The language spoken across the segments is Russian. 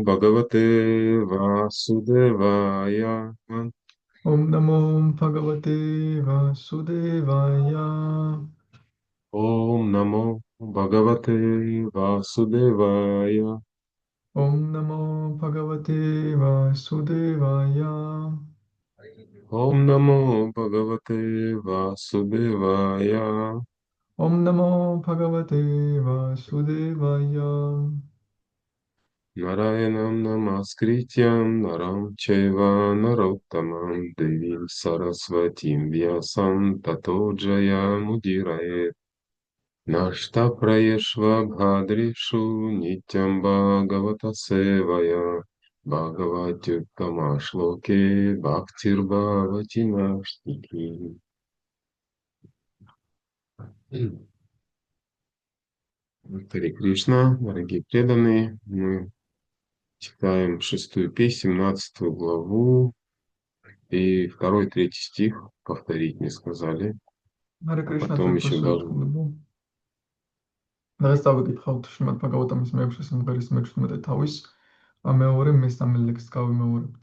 Bhagavate Vasudevaya. Om Namo Bhagavate Vasudevaya. Om Namo Bhagavate Vasudevaya. Om Namo Bhagavate Vasudevaya. Om Namo Bhagavate Vasudevaya. Om Namo Bhagavate Vasudevaya. Narayanam Namaskrityam Naram Chaiva Narottamam Devim Saraswatim Vyasam Tato Jayamudiraye. Нашта праешва бхадришу нитям бхагавата севая бхагаватюттама шлоке бхактирбхавати наштики. Харе Кришна, дорогие преданные, мы читаем шестую песню, 17 главу и второй, третий стих повторить не сказали, Hare а Krishna потом еще თვითმფრინავი должны. სრულებო. დღეს დავიკითხავთ შრიმად ბჰაგავატამის მეექვსე სიმღერის მე-17 თავის მეორე მესამე ლექსს გავიმეორებთ.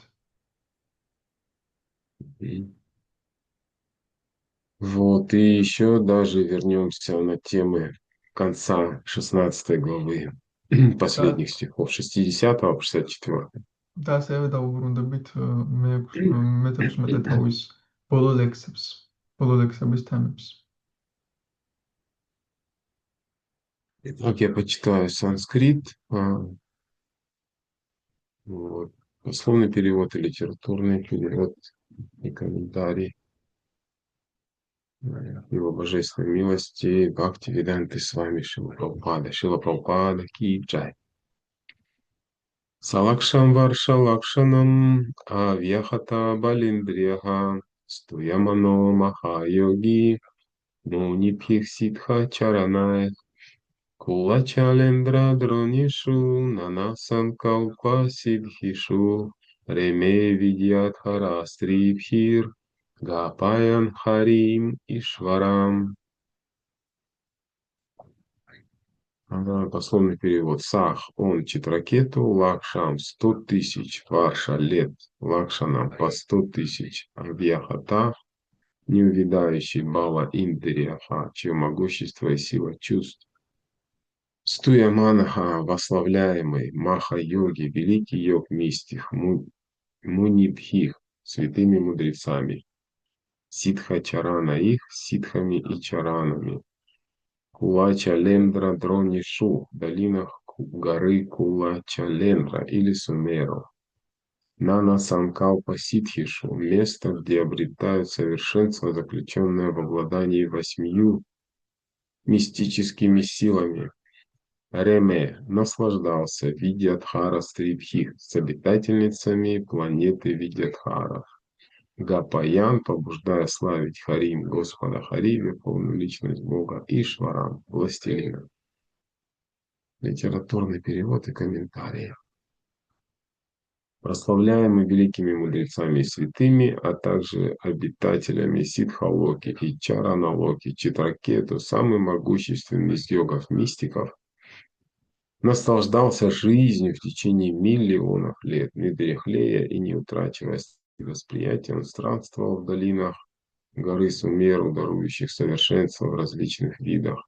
Вот, и еще даже вернемся на темы конца 16 главы, და последних стихов, 60 по 64. და ასევე დავუბრუნდებით მე-17 თავის ბოლო ლექსებს, ბოლო ლექსების თემებს. Итак, я почитаю санскрит, вот, дословный перевод и литературный перевод и комментарий. Его божественной милости, Бхакти Веданты с вами, Шила Прабхупада, Ки Джай. Салакшам Варша Лакшанам Авьяхата Балиндриха Стуямано Махайоги Мунипхих Ситха Чаранай Кулачалендра Дронишу Нанасан Калпа Сидхишу Реме Видьядхара Стрибхир Гапаян Харим Ишварам. Дословный перевод. Сах, он Читракету, Лакшам 100 тысяч, Варша лет, Лакшанам по 100 тысяч, Авьяхата, неувядающий Бала Индриаха, чье могущество и сила чувств. Стуя Манаха, восславляемый Маха-йоги, великий йог мистих, Мунибхих, святыми мудрецами, Ситха Чарана их, ситхами и чаранами, Кулачалендра Дронишу, в долинах горы Кулачалендра или Сумеру. Нана Санкалпа Ситхишу, место, где обретают совершенство, заключенное в обладании 8 мистическими силами. Реме наслаждался Видьядхара Стрибхих с обитательницами планеты Видьядхара. Гапаян, побуждая славить Харим, Господа Хари, верховную личность Бога, Ишварам, властелина. Литературный перевод и комментарии. Прославляемый великими мудрецами и святыми, а также обитателями Сидхалоки и Чараналоки, Читракету, самый могущественный из йогов-мистиков, наслаждался жизнью в течение миллионов лет, не дряхлея и не утрачивая восприятия, он странствовал в долинах горы Сумеру, дарующих совершенство в различных видах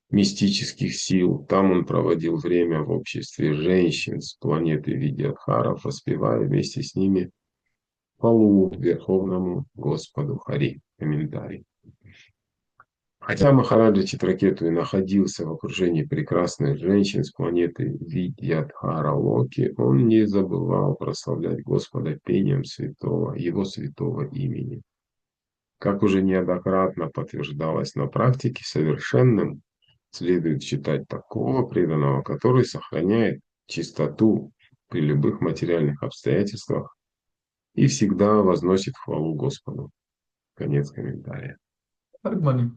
мистических сил. Там он проводил время в обществе женщин с планеты Видьядхаров, воспевая вместе с ними хвалу Верховному Господу Хари. Комментарий. Хотя Махараджа Читракету и находился в окружении прекрасных женщин с планеты Видьядхара Локи, он не забывал прославлять Господа пением его святого имени. Как уже неоднократно подтверждалось на практике, совершенным следует считать такого преданного, который сохраняет чистоту при любых материальных обстоятельствах и всегда возносит хвалу Господу. Конец комментария. თარგმანი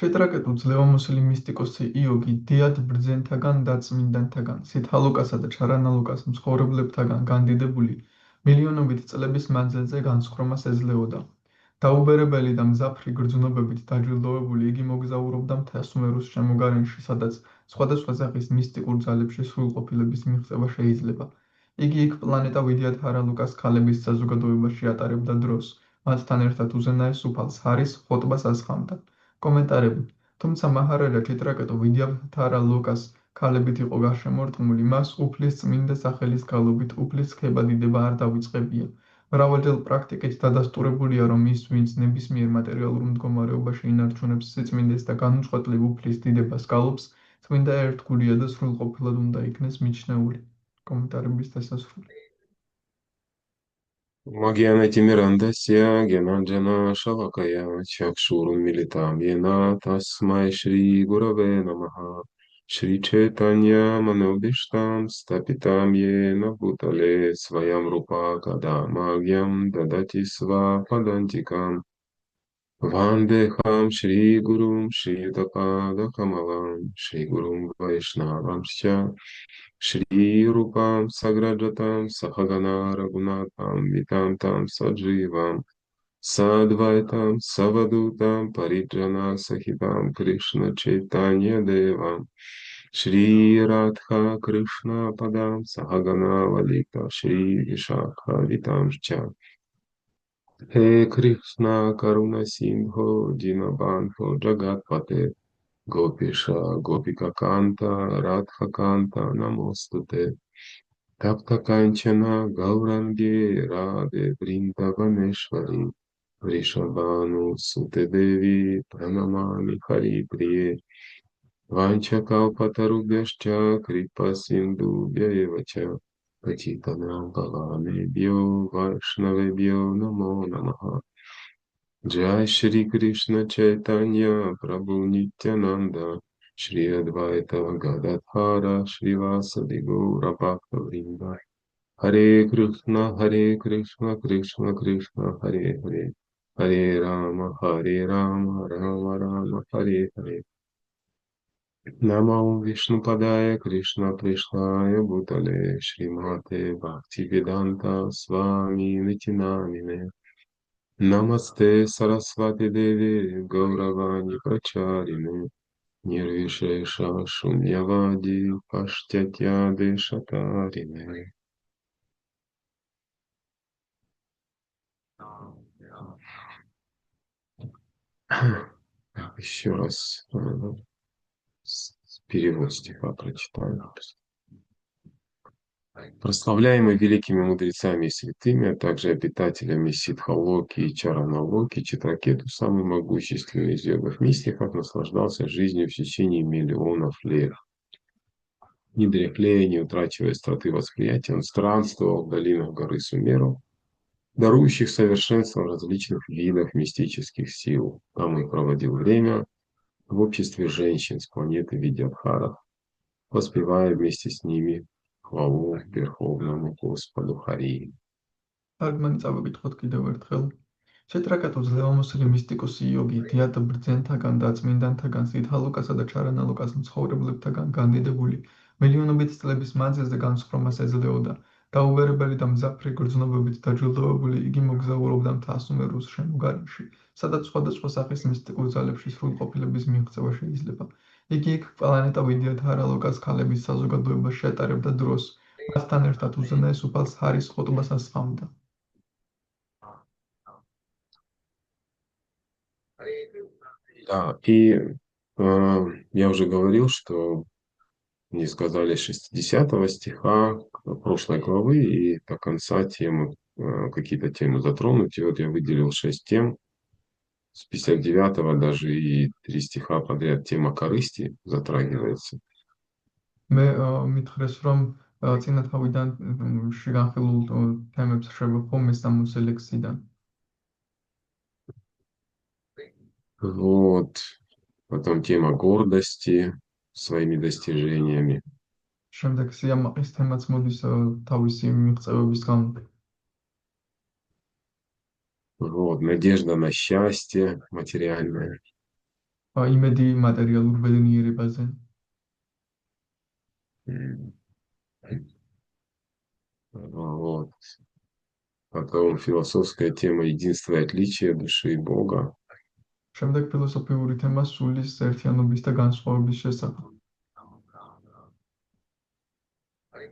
ჩეტრაკეტუ ძლევამოსილი მისტიკოსი იოგი დიად ბრძენთაგან და წმინდანთაგან სითალოკასა და ჩარანალოკას მცხოვრებლებთაგან განდიდებული მილიონობით წლების მანძილზე განსხრომას ეძლეოდა. დაუბერებელი და მზაფრი გრძნობებით დაჯილდოვებული, იგი მოგზაურობდა მთელ სუმერუს შემოგარენში, სადაც სხვადასხვა სახის მისტიკურ ძალებში სრულყოფილების მიღწევა შეიძლება. იგი იქ პლანეტა ვიდიათჰარა ლუკას ქალების საზოგადოებაში ატარებდა დროს, მათთან ერთად უზენაეს უფალს ჰარის ხოტბას ასხამდა. კომენტარები. თუმცა მაჰარაჯა ჩიტრაკეტო ვიდიათჰარა ლუკას ქალებით იყო გარშემორტყმული, მას უფლის წმინდა სახელის გალობით უფლის ქებადიდება არ დავიწყებია. მრავალჯერ პრაქტიკით დადასტურებულია, რომ ის, ვინც ნებისმიერ მატერიალურ მდგომარეობაში ინარჩუნებს სიწმინდეს და განუწყვეტლივ უფლის დიდებას გალობს, წმინდა ერთგულია და სრულყოფილად უნდა იქნეს მიჩნეული. კომენტარების დასასრული. Магиана Тимирандасия, Генанджана Шалакая, Чакшурун Милитам, Йена Тасмай Шри Гураве Намаха, Шри Четанья Манобиштам, Стапитам Йена Бутале, Своям Рупа Када Магьям, Дадати Сва Падантикам, Вандехам Шри Гурум, Шри Тапада Камалам, Шри Гурум Вайшнавам Шри Рупам Саграджатам Сахагана Рагунатам Витам Садживам Садвайтам Савадутам Париджана Сахитам Кришна Чайтанья Девам Шри Радха Кришна Падам Сахагана Валита Шри Вишакха Витам He Krishna Karuna Sindho Dinabandho Jagatpate Gopisha Gopika Kanta Radha Kanta Namostute Tapta Kanchana Gaurangi Radhe Vrindavaneshwari Vrishabhanu Sute Devi Pranamami Hari Priye Vanchakalpatarubhyascha Kripa Sindhubhya Evacha Patitanam Pavanebhyo Vaishnavebhyo Namo Namaha Jai Shri Krishna Chaitanya Prabhu Nityananda Shri Advaita Gadadhara Shri Vasadi Gaura Bhakta Vrinda Hare Krishna Krishna Krishna Hare Hare Hare Rama Rama Rama Hare Hare Namo Vishnu Padaya Krishna Prishnaya Bhutale Shrimate Bhaktivedanta Swami Nitinamine Namaste Saraswati Devi Gauravani Pracharine Nirvishesha Shunyavadi Pashtятья Deshatarine. Еще раз перевод стиха прочитаю. Прославляемый великими мудрецами и святыми, а также обитателями Сидхалоки и Чараналоки, Читракету, самый могущественный из йогов-мистиков, наслаждался жизнью в течение миллионов лет. Не дряхлея, не утрачивая остроты восприятия, он странствовал в долинах горы Сумеру, дарующих совершенство различных видов мистических сил. Там он проводил время в обществе женщин с планеты Видядхара, воспевая вместе с ними хвалу Верховному Господу Хари. თარგმანი წავეკითხოთ კიდევ ერთხელ. შეტრაკატო ძლევამოსილი მისტიკოსი იოგი დიატ ბრძენთაგან და წმინდანთაგან სიდჰალოკასა და ჩარანალოკას მცხოვრებლებთაგან განდიდებული მილიონობით წლების მანძილზე განსხრომას ეძლეოდა. დაუბერებელი და მზაფრი გრძნობებით დაჯილდოვებული, იგი მოგზაურობდა მთელ სუმერუს შემოგარენში, სადაც სხვადასხვა სახის მისტიკურ ძალებში სრულყოფილების მიღწევა შეიძლება. იგი იქ პლანეტა ვიდიათჰარა ლუკას ქალების საზოგადოებაში ატარებდა დროს, მასთან ერთად უზენაეს უფალს ჰარის ხოტბას ასხამდა. Да, и я уже говорил, что мне сказали с 60 стиха прошлой главы и до конца темы, какие-то темы затронуть. И вот я выделил 6 тем. С 59 даже и 3 стиха подряд тема корысти затрагивается. მე მითხრეს, რომ წინა თავიდან განხილულ თემებს შევეხო მესამოსი ლექსიდან. Вот. Потом тема гордости своими достижениями. შემდეგ სიამაყის თემაც მოდის თავისი მიღწევების გამო. Вот. Надежда на счастье материальное. იმედი მატერიალურ ბედნიერებაზე. Вот. Потом философская тема единства и отличия души и Бога. შემდეგ ფილოსოფიური თემა სულის ერთიანობის და განსხვავების შესახებ.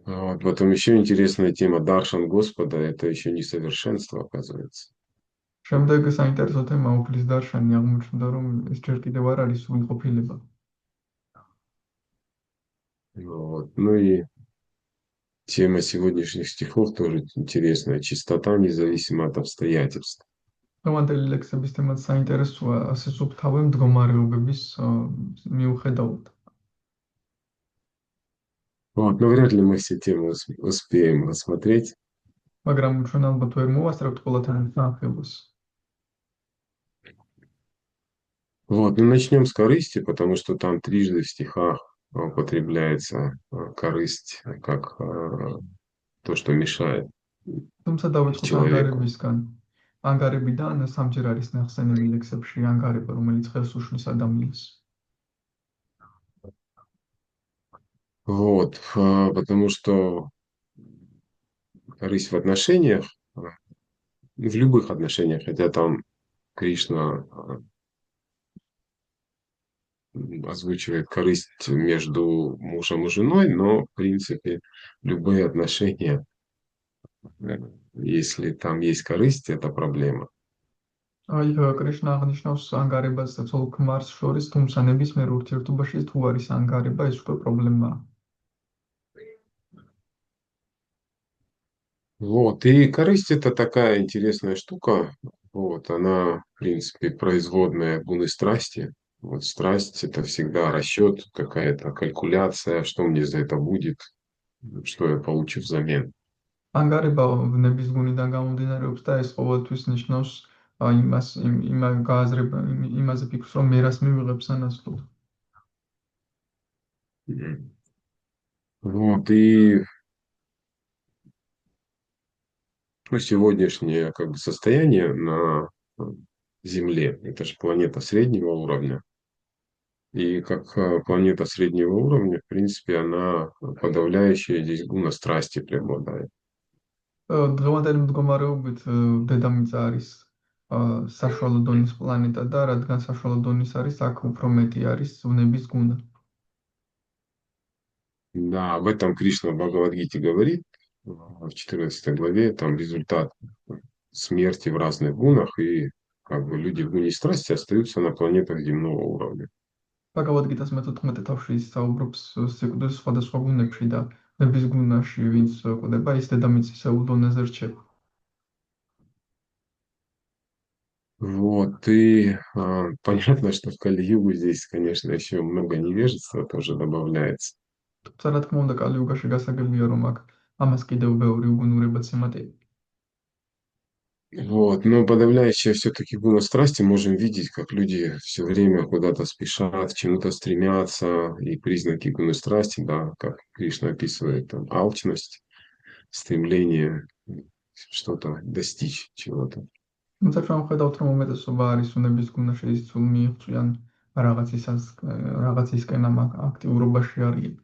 Вот. Потом еще интересная тема Даршан Господа, это еще не совершенство, оказывается. შემდეგ საინტერესო თემა უფლის დარშანი აღმოჩნდა, რომ ეს ჯერ კიდევ არ არის სრულყოფილება. Вот. Ну и тема сегодняшних стихов тоже интересная. Чистота независимо от обстоятельств. დღევანდელი ლექსების თემაც საინტერესოა, ასე სუფთავი მდგომარეობების მიუხედავად. Вот. Но вряд ли мы все темы успеем рассмотреть. მაგრამ ჩვენ ალბათ ვერ მოვასწრებთ ყველა თემის განხილვას. Вот. Ну, начнем с корысти, потому что там трижды в стихах употребляется корысть как то, что мешает თუმცა დავიწყოთ человеку. ანგარებისგან. ანგარებიდან სამჯერ არის ნახსენები ლექსებში ანგარება, რომელიც ხელს უშლის ადამიანს. Вот. Потому что корысть в отношениях, в любых отношениях, хотя там Кришна озвучивает корысть между мужем и женой, но, в принципе, любые отношения, если там есть корысть, это проблема. აი, კრიშნა აღნიშნავს ანგარებას ცოლ ქმარს შორის, თუმცა ნებისმიერ ურთიერთობაში თუ არის ანგარება, ეს უკვე პრობლემაა. Вот. И корысть это такая интересная штука. Вот. Она, в принципе, производная гуны страсти. Вот страсть это всегда расчет, какая-то калькуляция, что мне за это будет, что я получу взамен. ანგარება ნების გუნიდან გამომდინარეობს და ეს ყოველთვის ნიშნავს იმაზე ფიქრს, რომ მე რას მივიღებ სანაცვლოდ. Вот. И ну, сегодняшнее как бы состояние на Земле, это же планета среднего уровня. И как планета среднего уровня, в принципе, она подавляющая здесь гуна страсти преобладает. დღევანდელი მდგომარეობით დედამიწა არის საშუალო დონის პლანეტა და რადგან საშუალო დონის არის, აქ უფრო მეტი არის ნების გუნა. Да, об этом Кришна в Бхагавад-гите говорит в 14 главе, там результат смерти в разных гунах, и как бы люди в гуне страсти остаются на планетах земного уровня. ბაგავად-გიტას მე-14 თავში საუბრობს სიკვდილის სხვადასხვა გუნებში და ნების გუნაში ვინც კვდება, ის დედამიწისეულ დონეზე რჩება. Вот, и понятно, что в Кали-югу здесь, конечно, еще много невежества тоже добавляется. თუმცა რა თქმა უნდა, კალიუგაში გასაგებია, რომ აქ ამას კიდევ ბევრი უგუნურებაც ემატება. Вот, но подавляющая все-таки гуна страсти можем видеть, как люди все время куда-то спешат, к чему-то стремятся, и признаки гуны страсти, да, как Кришна описывает, там, алчность, стремление что-то достичь чего-то. თუმცა ჩვენ ვხედავთ, რომ უმეტესობა არის ნების გუნაში ის თუ მიიღწვიან რაღაცისკენ ამ აქტიურობაში არიან.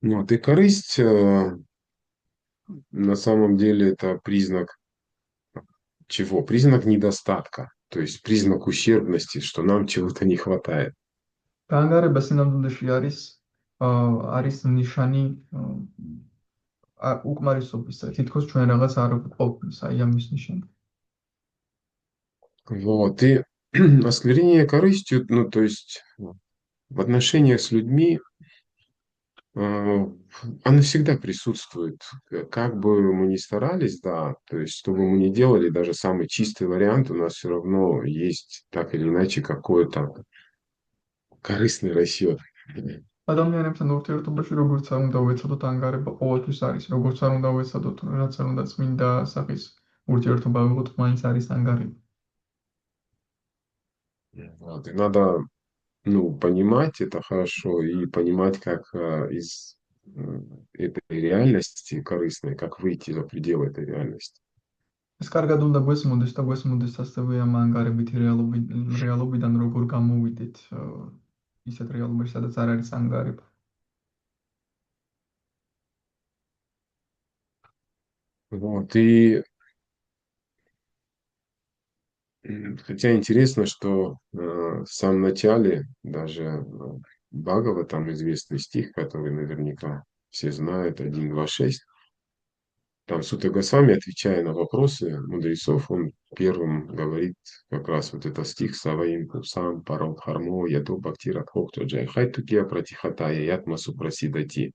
Вот, и корысть на самом деле это признак чего? Признак недостатка, то есть признак ущербности, что нам чего-то не хватает. გაანგარება სინამდვილეში არის ნიშანი უკმარისობისა. თითქოს ჩვენ რაღაც არ გვყავს, აი ამის ნიშანი. Вот, и осквернение корыстью, ну, то есть в отношениях с людьми оно всегда присутствует. Как бы мы ни старались, да, то есть что бы мы ни делали, даже самый чистый вариант, у нас все равно есть так или иначе какой-то корыстный расчет. ადამიანებთან ურთიერთობაში როგორც არ უნდა ვეცადოთ, ანგარება ყოველთვის არის. როგორც არ უნდა ვეცადოთ, რაც არ უნდა წმინდა სახის ურთიერთობა ვიღოთ, მაინც არის ანგარება. Вот, и надо, ну, понимать это хорошо и понимать, как из этой реальности корыстной, как выйти за пределы этой реальности. ეს კარგად უნდა გვესმოდეს და გვესმოდეს ასევე ამ ანგარებითი რეალობიდან როგორ გამოვიდეთ ისეთ რეალობაში, სადაც არ არის ანგარება. Вот, и хотя интересно, что в самом начале даже Бхагава, там известный стих, который наверняка все знают, 1.2.6. Там Сута Госвами, отвечая на вопросы мудрецов, он первым говорит как раз вот этот стих «Саваим пусам паром хармо ядо бхактира тхокто джай тукия пратихатая ятма супрасидати».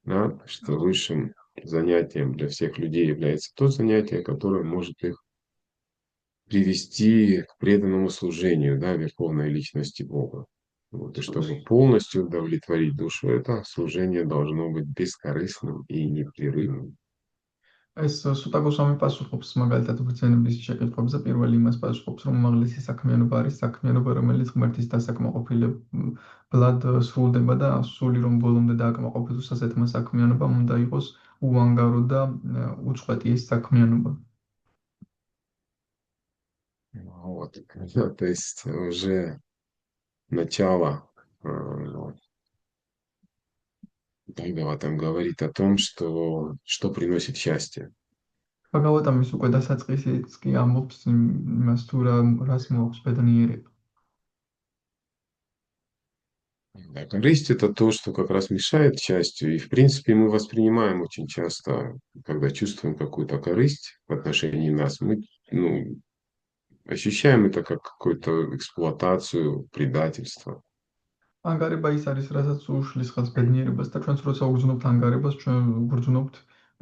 Да, что высшим занятием для всех людей является то занятие, которое может их привести к преданному служению, да, Верховной Личности Бога. Вот, и чтобы полностью удовлетворить душу, это служение должно быть бескорыстным и непрерывным. ეს სუტაგოსვამი პასუხობს მაგალითად ბრძენების შეკითხვებზე. პირველი იმას პასუხობს, რომ უმაღლესი საქმიანობა არის საქმიანობა, რომელიც ღმერთის დასაკმაყოფილებლად სრულდება და სული რომ ბოლომდე დააკმაყოფილოს ასეთმა საქმიანობამ უნდა იყოს უანგარო და უწყვეტი ეს საქმიანობა. Вот. То есть уже начало Бхагава там говорит о том, что приносит счастье. ბაგავატამის უკვე დასაწყისიც კი ამბობს იმას თუ რას მოაქვს ბედნიერება. Да, корысть– это то, что как раз мешает счастью. И, в принципе, мы воспринимаем очень часто, когда чувствуем какую-то корысть в отношении нас, мы ну, ощущаем это как какую-то эксплуатацию, предательство. ანგარება ის არის, რასაც უშლის ხელს ბედნიერებას და ჩვენც როცა უგრძნობთ ანგარებას, ჩვენ ვგრძნობთ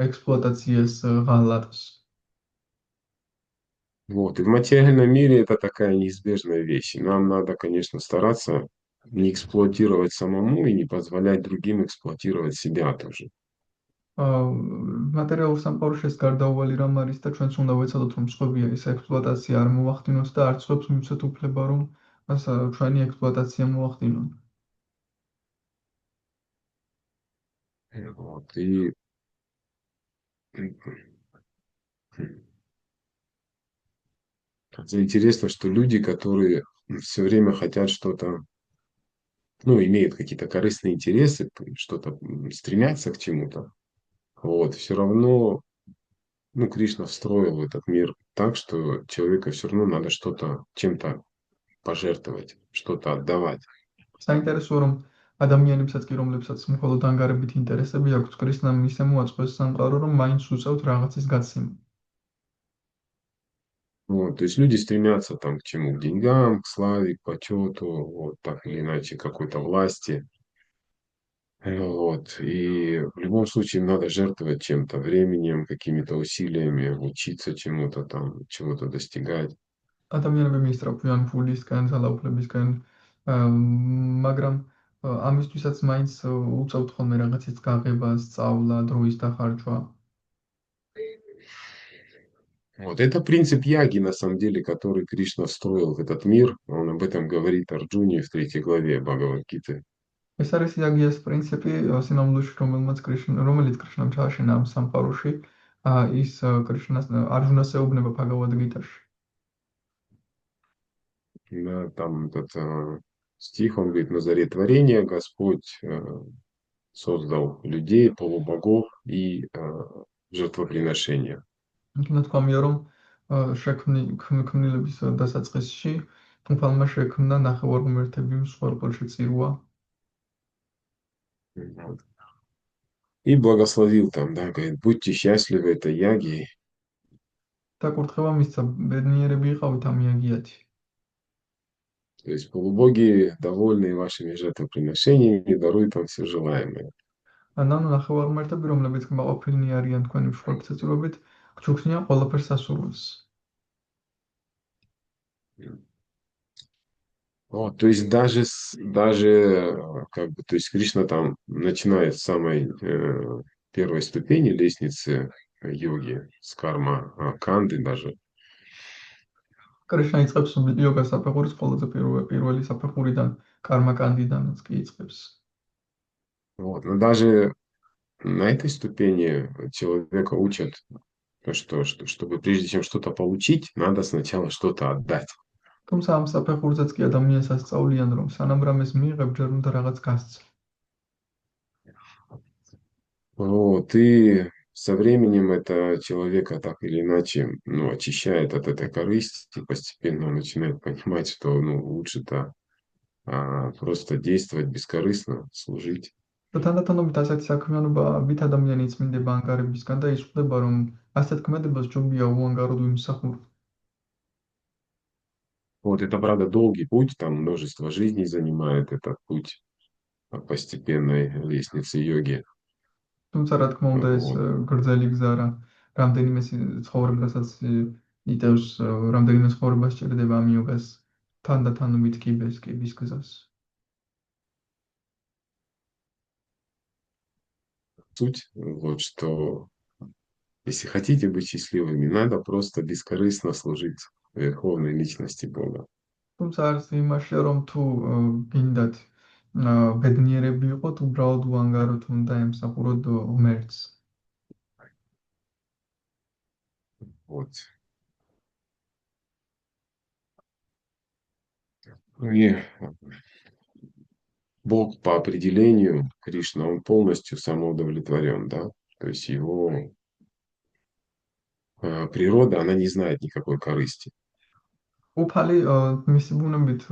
ექსპლუატაციას, ღალატს. Вот. И в материальном мире это такая неизбежная вещь. И нам надо, конечно, стараться не эксплуатировать самому и не позволять другим эксплуатировать себя тоже. მატერიალურ სამყაროში ეს გარდაუვალი რამ არის და ჩვენც უნდა ვეცადოთ, რომ სხვებია ეს ექსპლუატაცია არ მოახდინოს და არც სხვებს მივცეთ უფლება, რომ ჩვენი ექსპლუატაცია მოახდინონ. Вот. И хотя интересно, что люди, которые все время хотят что-то, ну, имеют какие-то корыстные интересы, что-то стремятся к чему-то, вот, все равно, ну, Кришна встроил в этот мир так, что человека все равно надо что-то, чем-то пожертвовать, что-то отдавать. საინტერესოა, რომ ადამიანებსაც კი, რომლებსაც მხოლოდ ანგარებით ინტერესები აქვთ, კრისნამ ისე მოაწყვეს სამყარო, რომ მაინც უწევთ რაღაცის გაცემა. Вот, то есть люди стремятся там к чему? К деньгам, к славе, к почету, вот так или иначе, какой-то власти. Вот. И в любом случае им надо жертвовать чем-то, временем, какими-то усилиями, учиться чему-то там, чего-то достигать. ადამიანები მიისწრაფვიან ფულისკენ, ძალაუფლებისკენ, მაგრამ ამისთვისაც მაინც უწევთ ხოლმე რაღაცის გაღებას, სწავლა, დროის დახარჯვა. Вот это принцип яги, на самом деле, который Кришна встроил в этот мир. Он об этом говорит Арджуне в 3 главе Бхагавад-гиты. ეს არის იაგიას პრინციპი, სინამდვილეში, რომელიც კრიშნამ ჩააშენა ამ სამყაროში, ის კრიშნას არჯუნას ეუბნება ბჰაგავად გიტაში. Да, там этот стих, он говорит, на заре творения Господь создал людей, полубогов и жертвоприношения. იქნა თქვამია, რომ ქმნილების დასაწყისში უფალმა შექმნა ნახევარღმერთები, მსხვერპლში წირვა. Вот. И благословил там, да, говорит, будьте счастливы этой яги. და კურთხევა მისცა, ბედნიერები იყავით ამ იაგიათი. То есть полубоги, довольные вашими жертвоприношениями, даруют вам все желаемое. ანუ ნახევარღმერთები, რომლებიც კმაყოფილნი არიან თქვენი მსხვერპლთაწურობით, გჩუქნიან ყველაფერს სასურველს. Вот, то есть даже как бы, то есть Кришна там начинает с самой первой ступени лестницы йоги, с карма канды даже. კრიშნა იწყებს იოგას საფეხურის ყველაზე პირველი საფეხურიდან, კარმა კანდიდანაც კი იწყებს. Вот, но даже на этой ступени человека учат, чтобы прежде чем что-то получить, надо сначала что-то отдать. თუმცა ამ საფეხურზეც კი ადამიანს ასწავლიან, რომ სანამ რამეს მიიღებ, ჯერ უნდა რაღაც გასცე. Вот, и со временем это человека так или иначе, ну, очищает от этой корысти, и постепенно он начинает понимать, что, ну, лучше-то просто действовать бескорыстно, служить. და თანდათანობით ასეთი საქმიანობა ვით ადამიანი იწმინდება ანგარებისგან და იზრდება, რომ ასეთ ქმედებას ჯობია უანგაროდ ვიმსახუროთ. Вот это, правда, долгий путь, там множество жизней занимает этот путь постепенной лестницы йоги. თუმცა რა თქმა უნდა ეს Вот. გრძელი გზა რა რამდენიმე ცხოვრებასაც იტევს, რამდენიმე ცხოვრებას სჭირდება ამ იოგას თანდათანობით კიბის გზას. Суть, вот что если хотите быть счастливыми, надо просто бескорыстно служить Верховной Личности Бога. თუმცა არის იმაშია, რომ თუ გინდათ ბედნიერები იყოთ, უბრალოდ უანგაროდ უნდა ემსახუროთ ღმერთს. Вот. И Бог по определению, Кришна, он полностью самоудовлетворен, да? То есть его природа, она не знает никакой корысти. უფალი მისი ბუნებით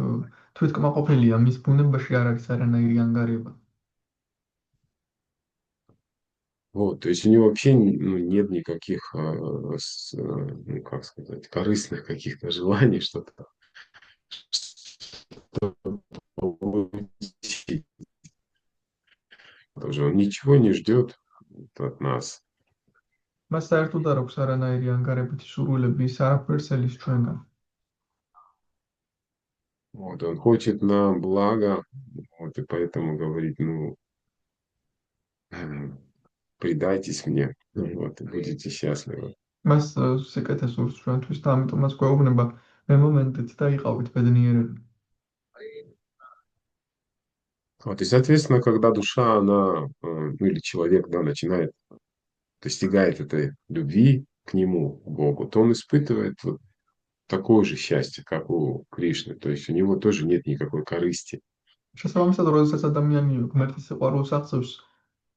თვითკმაყოფილია, მის ბუნებაში არ არის არანაირი ანგარება. Вот, то есть у него вообще ну, нет никаких, ну, как сказать, корыстных каких-то желаний, что-то получить. Тоже он ничего не ждет от нас. მას საერთოდ არ აქვს არანაირი ანგარებითი სურვილები, ის არაფერს ელის ჩვენგან. Вот, он хочет нам блага, вот, и поэтому говорит, ну, предайтесь мне, вот, и будете счастливы. მას სიკეთე სურს ჩვენთვის და ამიტომ მას გვეუბნება მე მომენტით და იყავით ბედნიერები. Вот, и, соответственно, когда душа, она, ну, или человек, да, начинает, достигает этой любви к нему, к Богу, то он испытывает вот такое же счастье, как у Кришны. То есть у него тоже нет никакой корысти. შესაბამისად, როდესაც ადამიანი ღმერთის სიყვარულს აღწევს,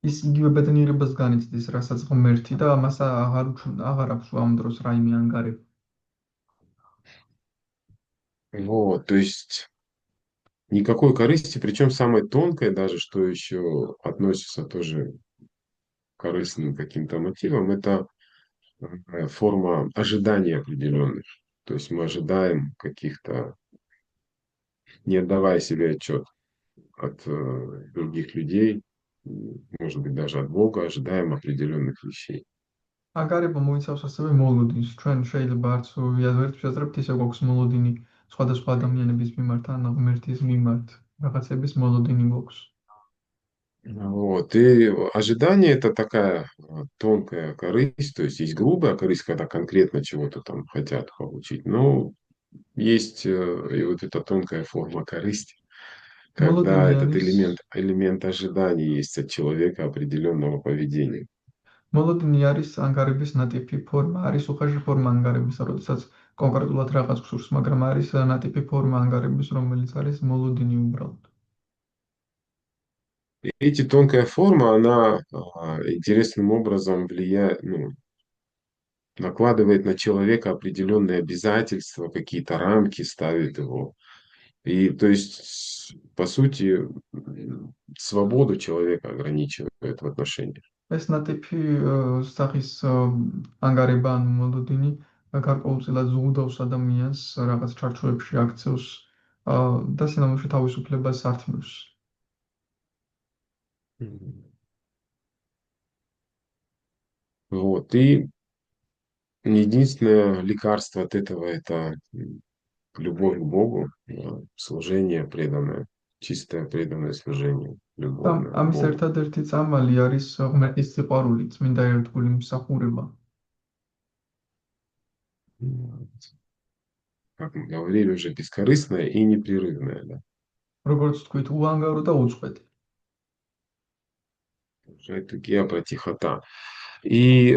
ის იგივე ბედნიერებას განიცდის, რასაც ღმერთი და მას აღარ აქვს ამ დროს რაიმე ანგარება. Вот, то есть никакой корысти, причем самое тонкое даже, что еще относится тоже к корыстным каким-то мотивам, это форма ожидания определенных. То есть мы ожидаем каких-то, не отдавая себе отчет от других людей, может быть, даже от Бога, ожидаем определенных вещей. ანგარება მოიცავს ასევე მოლოდინს. ჩვენ შეიძლება არც ვიაზრებთ, ისე გვაქვს მოლოდინი სხვადასხვა ადამიანების მიმართ ან ღმერთის მიმართ. რაღაცების მოლოდინი გვაქვს. Вот. И ожидание это такая тонкая корысть, то есть есть грубая корысть, когда конкретно чего-то там хотят получить, но есть и вот эта тонкая форма корысти, когда მოლოდინი этот არის элемент ожидания есть от человека определенного поведения. მოლოდინი არის ანგარების ნატიფი ფორმა, არის უხეში ფორმა ანგარებისა, როდესაც კონკრეტულად რაღაც გსურს, მაგრამ არის ნატიფი форма ანგარების, რომელიც არის მოლოდინი უბრალოდ. И эти тонкая форма, она интересным образом влияет, ну, накладывает на человека определенные обязательства, какие-то рамки ставит его. И то есть, по сути, свободу человека ограничивает в отношениях. ეს ნატიფი სახის ანგარება ან მოლოდინი გარკვეულწილად ზღუდავს ადამიანს რაღაც ჩარჩოებში აქცევს და სინამდვილეში თავისუფლებას ართმევს. Мгм. Вот. И единственное лекарство от этого это любовь к Богу, служение преданное, чистое преданное служение, და любовное к ამის Богу. ერთადერთი წამალი არის ღმერთის სიყვარული, წმინდა ერთგული მსახურება. Вот. Как мы говорили уже, бескорыстное и непрерывное, да. როგორც თქვით, უანგარო და უწყვეტი. Уже такие про тихота. И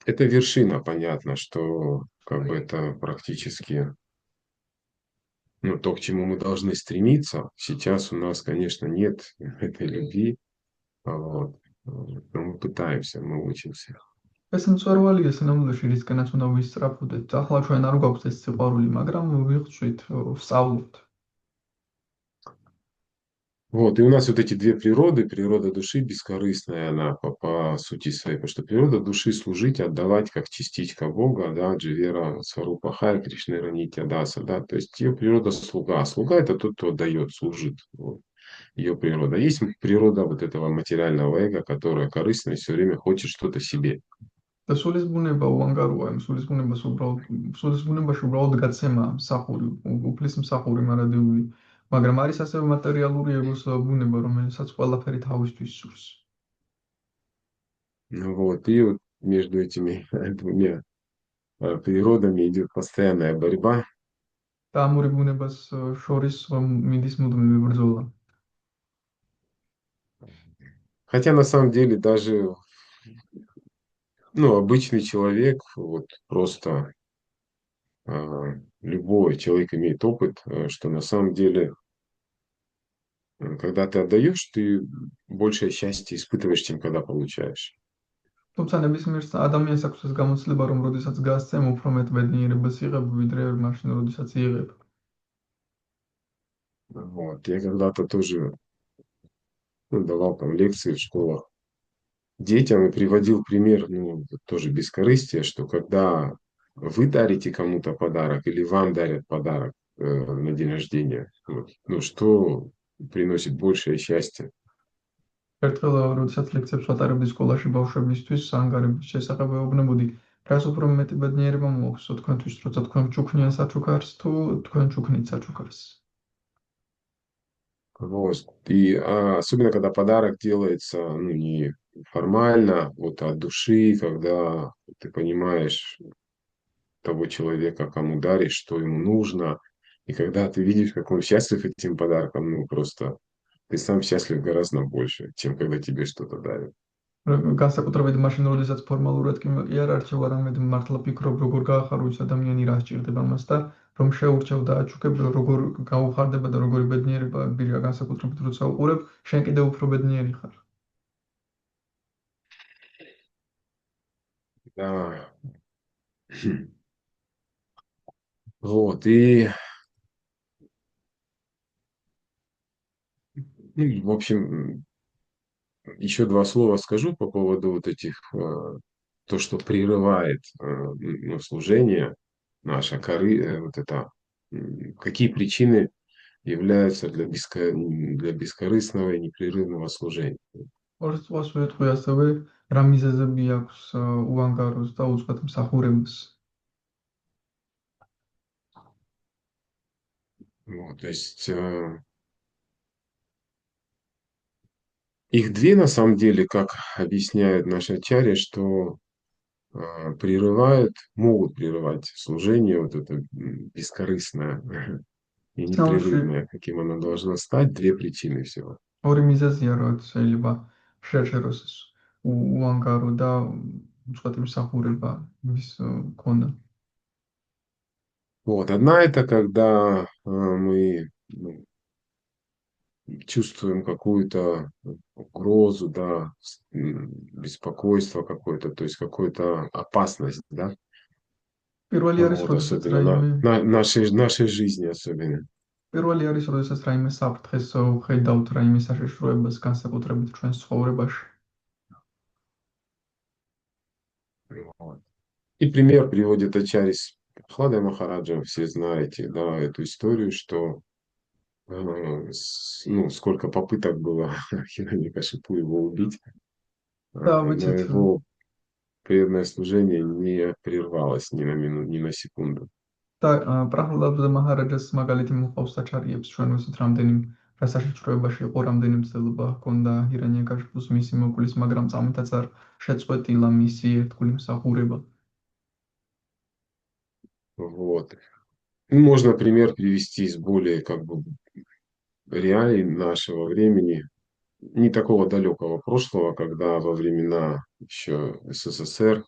это вершина, понятно, что как бы это практически ну, то, к чему мы должны стремиться. Сейчас у нас, конечно, нет этой любви. Вот. Но мы пытаемся, мы учимся. ეს მწვერვალია სინამდვილეში, რისკენაც უნდა ვისწრაფოდეთ. ახლა ჩვენ არ გვაქვს ეს სიყვარული, მაგრამ ვიხსვით, ვსწავლობთ. Вот, и у нас вот эти две природы, природа души бескорыстная, она по сути своей, потому что природа души служить, отдавать как частичка Бога, да, Дживера, Сварупа Хай, Кришнера Нитя Даса, да, то есть ее природа слуга. Слуга это тот, кто отдает, служит. Вот, ее природа. Есть природа вот этого материального эго, которая корыстная и все время хочет что-то себе. და სულის ბუნება უანგაროა, იმ სულის ბუნებაში უბრალოდ გაცემა მსახური, უფლის მსახური მარადიული, მაგრამ არის ასევე მატერიალური ეგოს ბუნება, რომელსაც ყველაფერი თავისთვის სურს. Ну вот, и вот между этими двумя природами идет постоянная борьба. და ამ ორი ბუნებას შორის მიდის მუდმივი ბრძოლა. Хотя на самом деле даже ну, обычный человек, вот просто любой человек имеет опыт, что на самом деле, когда ты отдаешь, ты большее счастье испытываешь, чем когда получаешь. თუმცა ნებისმიერ ადამიანს აქვს ეს გამოცდილება, რომ როდესაც გასცემ, უფრო მეტ ბედნიერებას იღებ, ვიდრე მაშინ, როდესაც იღებ. Вот. Я когда-то тоже ну, давал там лекции в школах детям и приводил пример, ну, тоже бескорыстия, что когда вы дарите кому-то подарок или вам дарят подарок на день рождения, вот, ну, что приносит большее счастье? ერთხელ, როდესაც ლექციებს ვატარებდი სკოლაში ბავშვებისთვის, სანგარების შესახებ ვეუბნებოდი, რას უფრო მეტი ბედნიერება მოაქვსო თქვენთვის, როცა თქვენ ჩუქნიან საჩუქარს თუ თქვენ ჩუქნით საჩუქარს. Вот. И особенно, когда подарок делается ну, не формально, вот от души, когда ты понимаешь того человека, кому даришь, что ему нужно, и когда ты видишь, как он счастлив этим подарком, ну просто ты сам счастлив гораздо больше, чем когда тебе что-то дарят. განსაკუთრებით მაშინ, როდესაც ფორმალურად კი არ არჩევ, არამედ მართლა ფიქრობ, როგორ გაახარო ის ადამიანი, რა სჭირდება მას და რომ შეურჩევ და აჩუქებ, როგორ გაუხარდება და როგორი ბედნიერება ბირა განსაკუთრებით როცა უყურებ, შენ კიდევ უფრო ბედნიერი ხარ. Да. Вот, и, ну, в общем, еще два слова скажу по поводу вот этих, то, что прерывает ну, служение наше, вот это, какие причины являются для бескорыстного и непрерывного служения. ორ წუთს ვეთქვი ასევე, რა მიზეზები აქვს უანგაროს და უწყვეტ მსახურებას. Вот, то есть их две на самом деле, как объясняет наша ачарья, что прерывают, могут прерывать служение, вот это бескорыстное и სამში непрерывное, каким оно должно стать, две причины всего. ორი მიზეზია, რომ შეიძლება შეჩეროს ეს უანგარო და უწყვეტი მსახურება მის მქონდა. Вот, одна это когда мы ну, чувствуем какую-то угрозу, да, беспокойство какое-то, то есть какую-то опасность, да, პირველი არის, вот, როდესაც особенно რაიმე нашей жизни особенно. პირველი არის, როდესაც რაიმე საფრთხეს ვხედავთ, რაიმე საშიშროებას განსაკუთრებით ჩვენს ცხოვრებაში. Вот. И пример приводит Ачарья с Прохладой Махараджа, все знаете, да, эту историю, что ну, сколько попыток было Хирanyакашипу его убить, და но ვიცით, его преданное служение не прервалось ни на минуту, ни на секунду. და პრაჰლადა მაჰარაჯას მაგალითი მოყავს საჩარიებს ჩვენ ვისით რამდენი რა საშიშროებაში იყო, რამდენი მცდელობა ჰქონდა ჰირანიაკაშიპუს მისი მოკვლის, მაგრამ წამითაც არ შეწყვეტილა მისი ერთგული მსახურება. Вот. Ну, можно пример привести из более как бы реалий нашего времени, не такого далекого прошлого, когда во времена еще СССР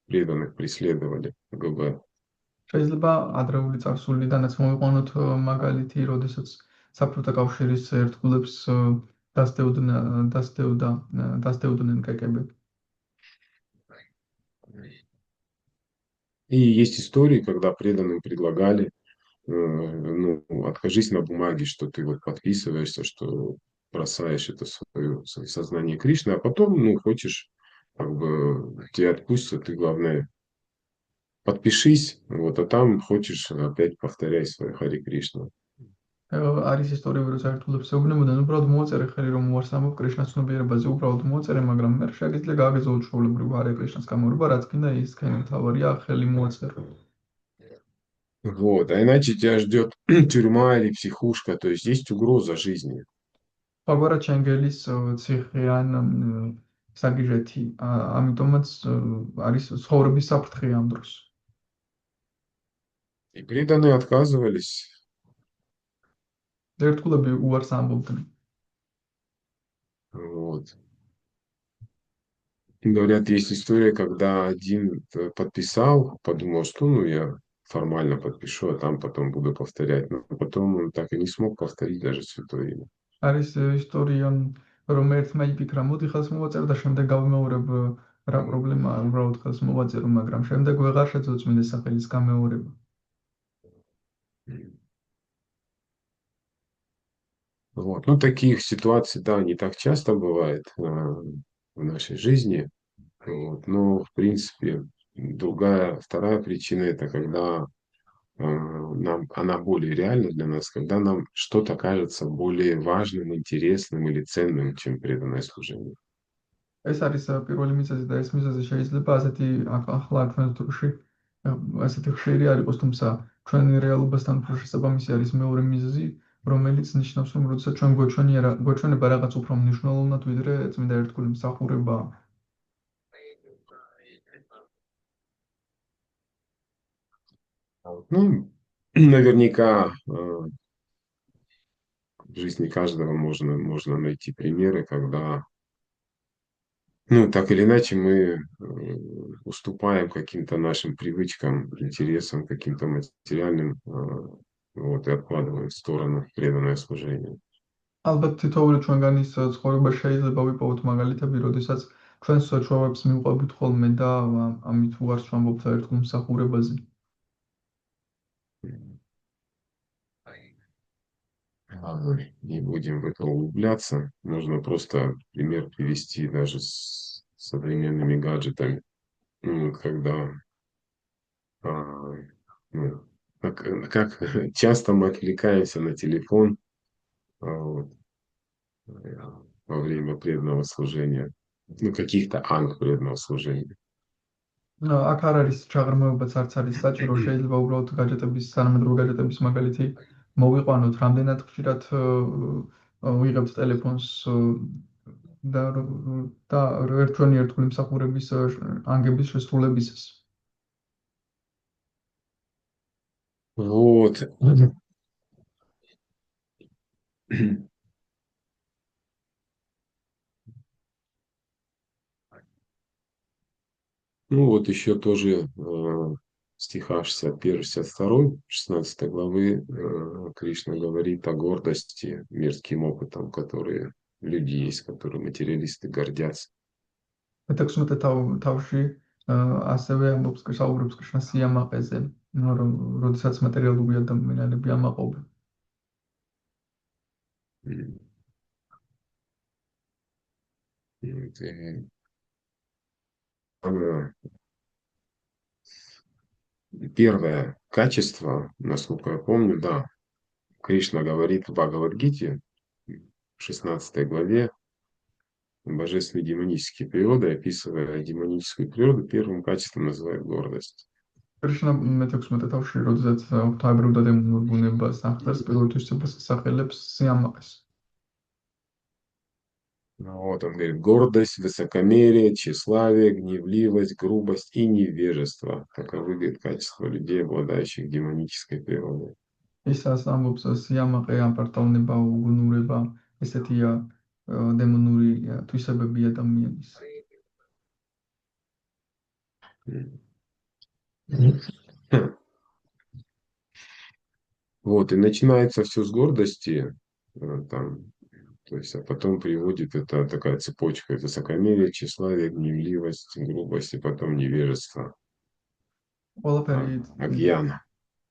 преданных преследовали КГБ. შეიძლება ადრეული წარსულიდანაც მოვიყვანოთ მაგალითი, როდესაც საბჭოთა კავშირის ერთგულებს დასდევდნენ დასდევდა დასდევდნენ კეკები. И есть истории, когда преданным предлагали, ну, откажись на бумаге, что ты вот подписываешься, что бросаешь это свое сознание Кришны, а потом, ну, хочешь, как бы, тебя отпустят, ты, главное, подпишись, вот, а там хочешь, опять повторяй свое Хари Кришна. არის ისტორიული როცა ერთგულებს ეუბნებოდნენ, უბრალოდ მოაწერე ხელი რომ უარს ამბობ კრიშნას ცნობიერებაზე, უბრალოდ მოაწერე, მაგრამ მე შეგიძლია გააგრძელო ჩვეულებრივ ჰარე კრიშნას გამორება, რაც კიდე ის ქენი მთავარია, ხელი მოაწერო. Вот, а иначе тебя ждет тюрьма или психушка, то есть есть угроза жизни. ფაგვარა ჩენგელის ციხე ან საგიჟეთი, ამიტომაც არის ცხოვრების საფრთხე ამ დროს. И преданные отказывались. ერთგულები უარს ამბობდნენ. Вот. Говорят, есть история, когда один подписал, подумал, что ну я формально подпишу, а там потом буду повторять. Но потом он так и не смог повторить даже Святое Имя. არის ისტორია, რომ ერთმა იფიქრა, მოდი ხელს მოვაწერო და შემდეგ გავიმეორებ რა პრობლემაა, უბრალოდ ხელს მოვაწერო, მაგრამ შემდეგ ვეღარ შეძლო წმინდა სახელის გამეორება. Вот. Ну, таких ситуаций, да, не так часто бывает в нашей жизни. Вот. Но, в принципе, вторая причина, это когда она более реальна для нас, когда нам что-то кажется более важным, интересным или ценным, чем преданное служение. ეს არის პირველი მიზეზი და ეს მიზეზი შეიძლება ასეთი ახლა ჩვენს დროში ასეთი ხშირი არ იყოს, თუმცა ჩვენი რეალობასთან უფრო შესაბამისი არის მეორე მიზეზი, რომელიც ნიშნავს, რომ როდესაც ჩვენ გვეჩვენება რაღაც უფრო მნიშვნელოვნად, ვიდრე წმინდა ერთგული მსახურება. Ну, наверняка в жизни каждого можно найти примеры, когда, ну, так или иначе мы уступаем каким-то нашим привычкам, интересам, каким-то материальным, вот, и откладываем в сторону преданное служение. ალბათ თითოეული ჩვენგანის ცხოვრება შეიძლება ვიპოვოთ მაგალითები, როდესაც ჩვენს ჩვევებს მივყვებით ხოლმე და ამით უარს ვამბობთ ერთგულ მსახურებაზე. Не будем в это углубляться. Можно просто пример привести даже с современными гаджетами. Ну, когда а, ну, как часто мы отвлекаемся на телефон вот, во время преданного служения, ну, каких-то анг преданного служения. აქ არ არის ჩაღრმავებაც არც არის საჭირო, შეიძლება უბრალოდ გაჯეტების, თანამედროვე გაჯეტების მაგალითი მოვიყვანოთ, რამდენად ხშირად ვიღებთ ტელეფონს და და ერთვენი ერთგული მსახურების ანგების შესრულებისას. Вот. Ну вот еще тоже в стихах 61-62, 16 главы Кришна говорит о гордости, мерзким опытом, которые люди есть, которые материалисты гордятся. მე-16 თავში ასევე ამბობს საუბრობს კრიშნას სიამაყეზე, რომ როდესაც მატერიალური ადამიანები ამაყობენ. Первое качество, насколько я помню, да, Кришна говорит в Бхагавад-гите, в 16 главе, божественные демонические природы, описывая демоническую природу, первым качеством называет гордость. კრიშნა მე-16 თავში, როდესაც ღვთაებრივ და დემონურ ბუნებას ახდენს, პირველთვის სახელებს სიამაყეს. Вот он говорит, гордость, высокомерие, тщеславие, гневливость, грубость и невежество. Таковы, говорит, качества людей, обладающих демонической природой. ის ამბობს სიამაყე, აპარტავნება, უგუნურება, ესეთია დემონური თვისებები ადამიანის. Вот, и начинается все с гордости, там, То есть, а потом приводит это такая цепочка. Это высокомерие, тщеславие, гневливость, грубость и потом невежество. ყველაფერი Агьяна.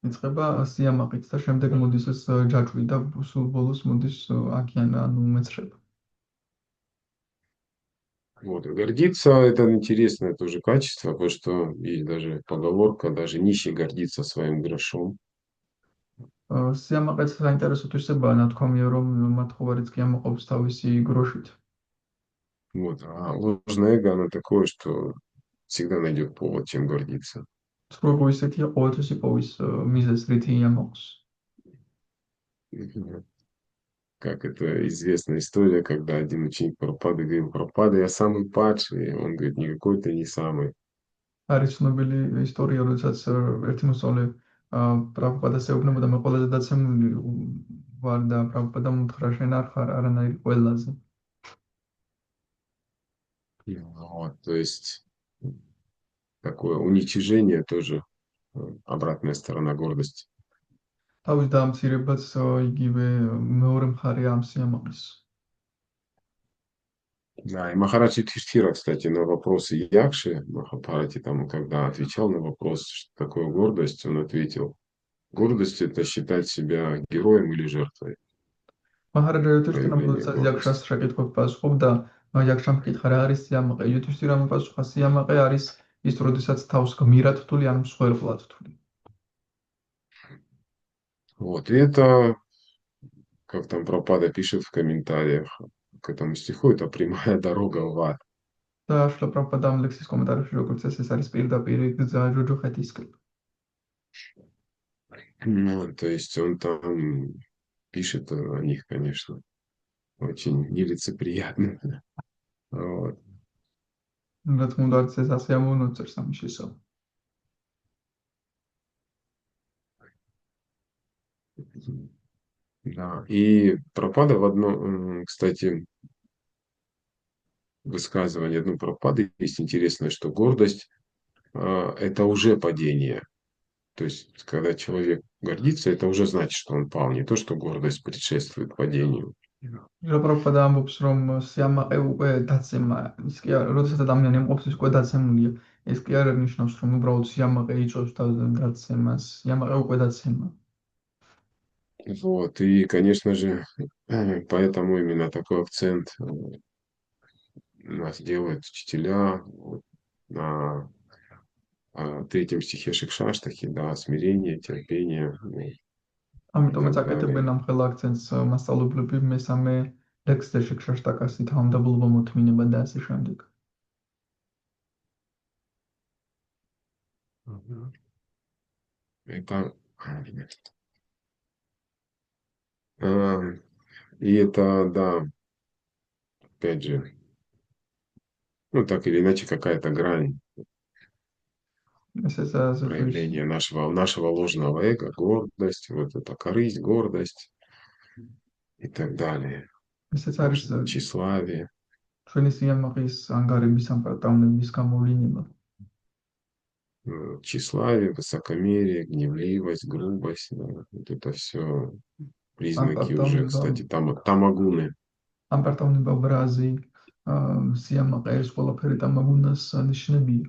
იწყება სიამაყით და შემდეგ მოდის ეს ჯაჭვი და სულ ბოლოს მოდის აქიან ანუ მეცხრება. Вот. И гордиться– это интересное тоже качество, потому что есть даже поговорка, даже нищий гордится своим грошом. სიამაყეც საინტერესო თვისებაა, ნათქვამია, რომ მათხოვარიც კი ამაყობს თავისი გროშით. Вот. А ложное эго, оно такое, что всегда найдет повод, чем гордиться. სრულყოფ ისეთია, ყოველთვის იპოვის მიზეზს, რითი ამაყობს. Как это известная история, когда один ученик Прабхупады говорил: Прабхупада, я самый падший. Он говорит: никакой ты не самый. არის ცნობილი ისტორია, როდესაც ერთი მოსწავლე პრაბჰუპადას ეუბნება და მე ყველაზე დაცემული ვარ და პრაბჰუპადამ უთხრა შენ არ ხარ არანაირი ყველაზე. Вот, то есть такое уничижение тоже обратная сторона гордости. თავის დაამცირებაც იგივე მეორე მხარეა ამ სიამაყის. Да, и Махарадж Юдхиштхира, кстати, на вопросы Якши Махабхарати, там, когда отвечал на вопрос, что такое гордость, он ответил: гордость– это считать себя героем или жертвой. მაჰარაჯა იუდჰიშთირამ Проявление როდესაც იაქშას гордости. შეკითხვებს პასუხობდა, იაქშამ ჰკითხა რა არის სიამაყე. იუდჰიშთირამ პასუხა სიამაყე არის ის, როდესაც თავს გმირად ვთვლი ან მსხვერპლად ვთვლი. Вот, и это, как там Прабхупада пишет в комментариях к этому стиху, это прямая дорога в ад. და შლა პრაბჰუპადა ამ ლექსის კომენტარებში როგორც ეს არის პირდაპირ გზა ჯოჯოხეთისკენ. Ну, то есть он там пишет о них, конечно, очень нелицеприятно. Вот. რაც უნდა არის ეს ასე ამონოწერს ამის შესახებ. Да. И Прабхупада в одном, кстати, высказывании одной Прабхупады есть интересное, что гордость это уже падение. То есть, когда человек гордится, это уже значит, что он пал. Не то, что гордость предшествует падению. ჟა პრაბჰუპადა ამბობს, რომ სიამაყე უკვე დაცემა. ის კი არა, როდესაც ადამიანი ამბობს, ის უკვე დაცემულია. ეს კი არ ნიშნავს, რომ უბრალოდ სიამაყე იწვევს დაცემას. სიამაყე უკვე დაცემა. Вот. И, конечно же, поэтому именно такой акцент нас делают учителя вот, на третьем стихе Шикшаштахи, да, смирение, терпение, ну, и ამიტომაც так აკეთებენ далее. ამ ხელა აქცენტს მასწავლებლები მესამე ლექსზე შიქშაშტაკასი თავმდაბლობა მოთმინება და ასე შემდეგ. Мгм. Это, а, и это, да, опять же, ну, так или иначе, какая-то грань ესეც ასე თუ ის проявления нашего ложного эго, гордость, вот эта корысть, гордость и так далее. ესეც არის Наше тщеславие. ჩვენი სიამაყის ანგარების ან პატავნების გამოვლენა. Тщеславие, высокомерие, гневливость, грубость. Да, вот это все ამ признаки уже, პატავნება кстати, тамагуны. ამ პატავნება ბრაზი სიამაყე ეს ყველაფერი დამაგუნას ნიშნებია.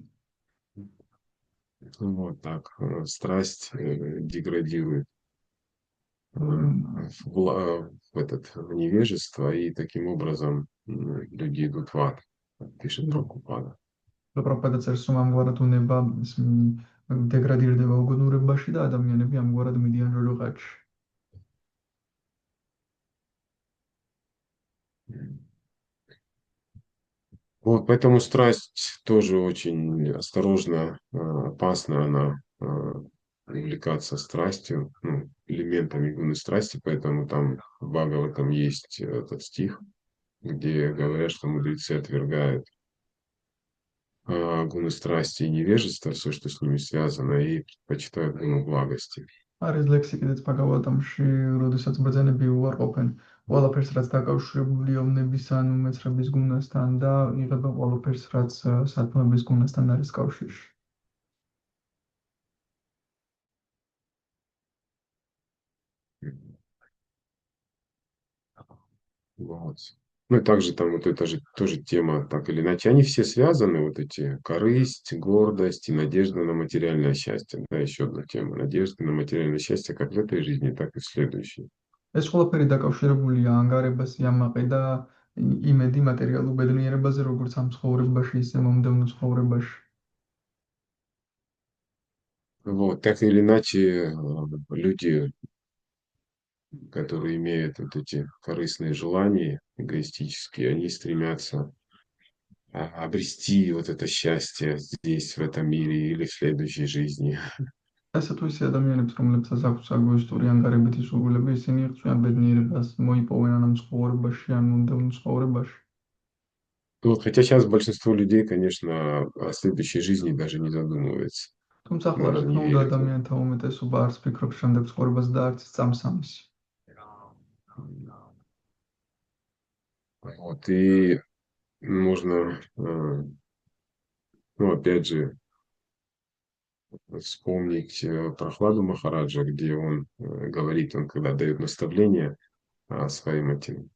Вот так. Страсть деградирует в невежество, и таким образом люди идут в ад, как пишет Прабхупада. პრაბჰუპადა წერს, რომ ამგვარად უნება დეგრადირდება უგუნურებაში და ადამიანები ამგვარად მიდიან ჯოჯოხეთში. Вот, поэтому страсть тоже очень осторожно, опасно она увлекаться страстью, ну, элементами гуны страсти, поэтому там в Бхагаватам есть этот стих, где говорят, что мудрецы отвергают гуны страсти и невежества, все, что с ними связано, и предпочитают гуну благости. არის ლექსი კიდეც ბაგავატამში, როდესაც ბრძენები უარყოფენ ყველაფერს, რაც დაკავშირებულია ოვნების ან უმეცრების გუნასთან და იღებენ ყველაფერს, რაც სათქმების გუნასთან არის კავშირში. Вот. Ну и также там вот это же тоже тема, так или иначе, они все связаны, вот эти корысть, гордость и надежда на материальное счастье. Да, еще одна тема. Надежда на материальное счастье как в этой жизни, так и в следующей. ეს ყველაფერი დაკავშირებულია ანგარებას, იამაყი და იმედი მატერიალურ ბედნიერებაზე, როგორც ამ ცხოვრებაში, ისე მომდევნო ცხოვრებაში. Вот, так или иначе, люди, которые имеют вот эти корыстные желания, эгоистические, они стремятся обрести вот это счастье здесь, в этом мире или в следующей жизни. ესე თუ ისე ადამიანებს, რომლებსაც აქვს ეგოისტური ანგარებითი სურვილები, ისინი იღწვიან ბედნიერებას, მოიპოვენ ან ამ ცხოვრებაში, ან მომდევნო ცხოვრებაში. Ну, вот, хотя сейчас большинство людей, конечно, о следующей жизни даже не задумывается, თუმცა ახლა რა даже не თქმა უნდა верят в это. ადამიანთა უმეტესობა არც ფიქრობს შემდეგ ცხოვრებას და არც წამსამის. Вот, и можно, ну, опять же, вспомнить Прохладу Махараджа, где он говорит, он когда дает наставление своим этим,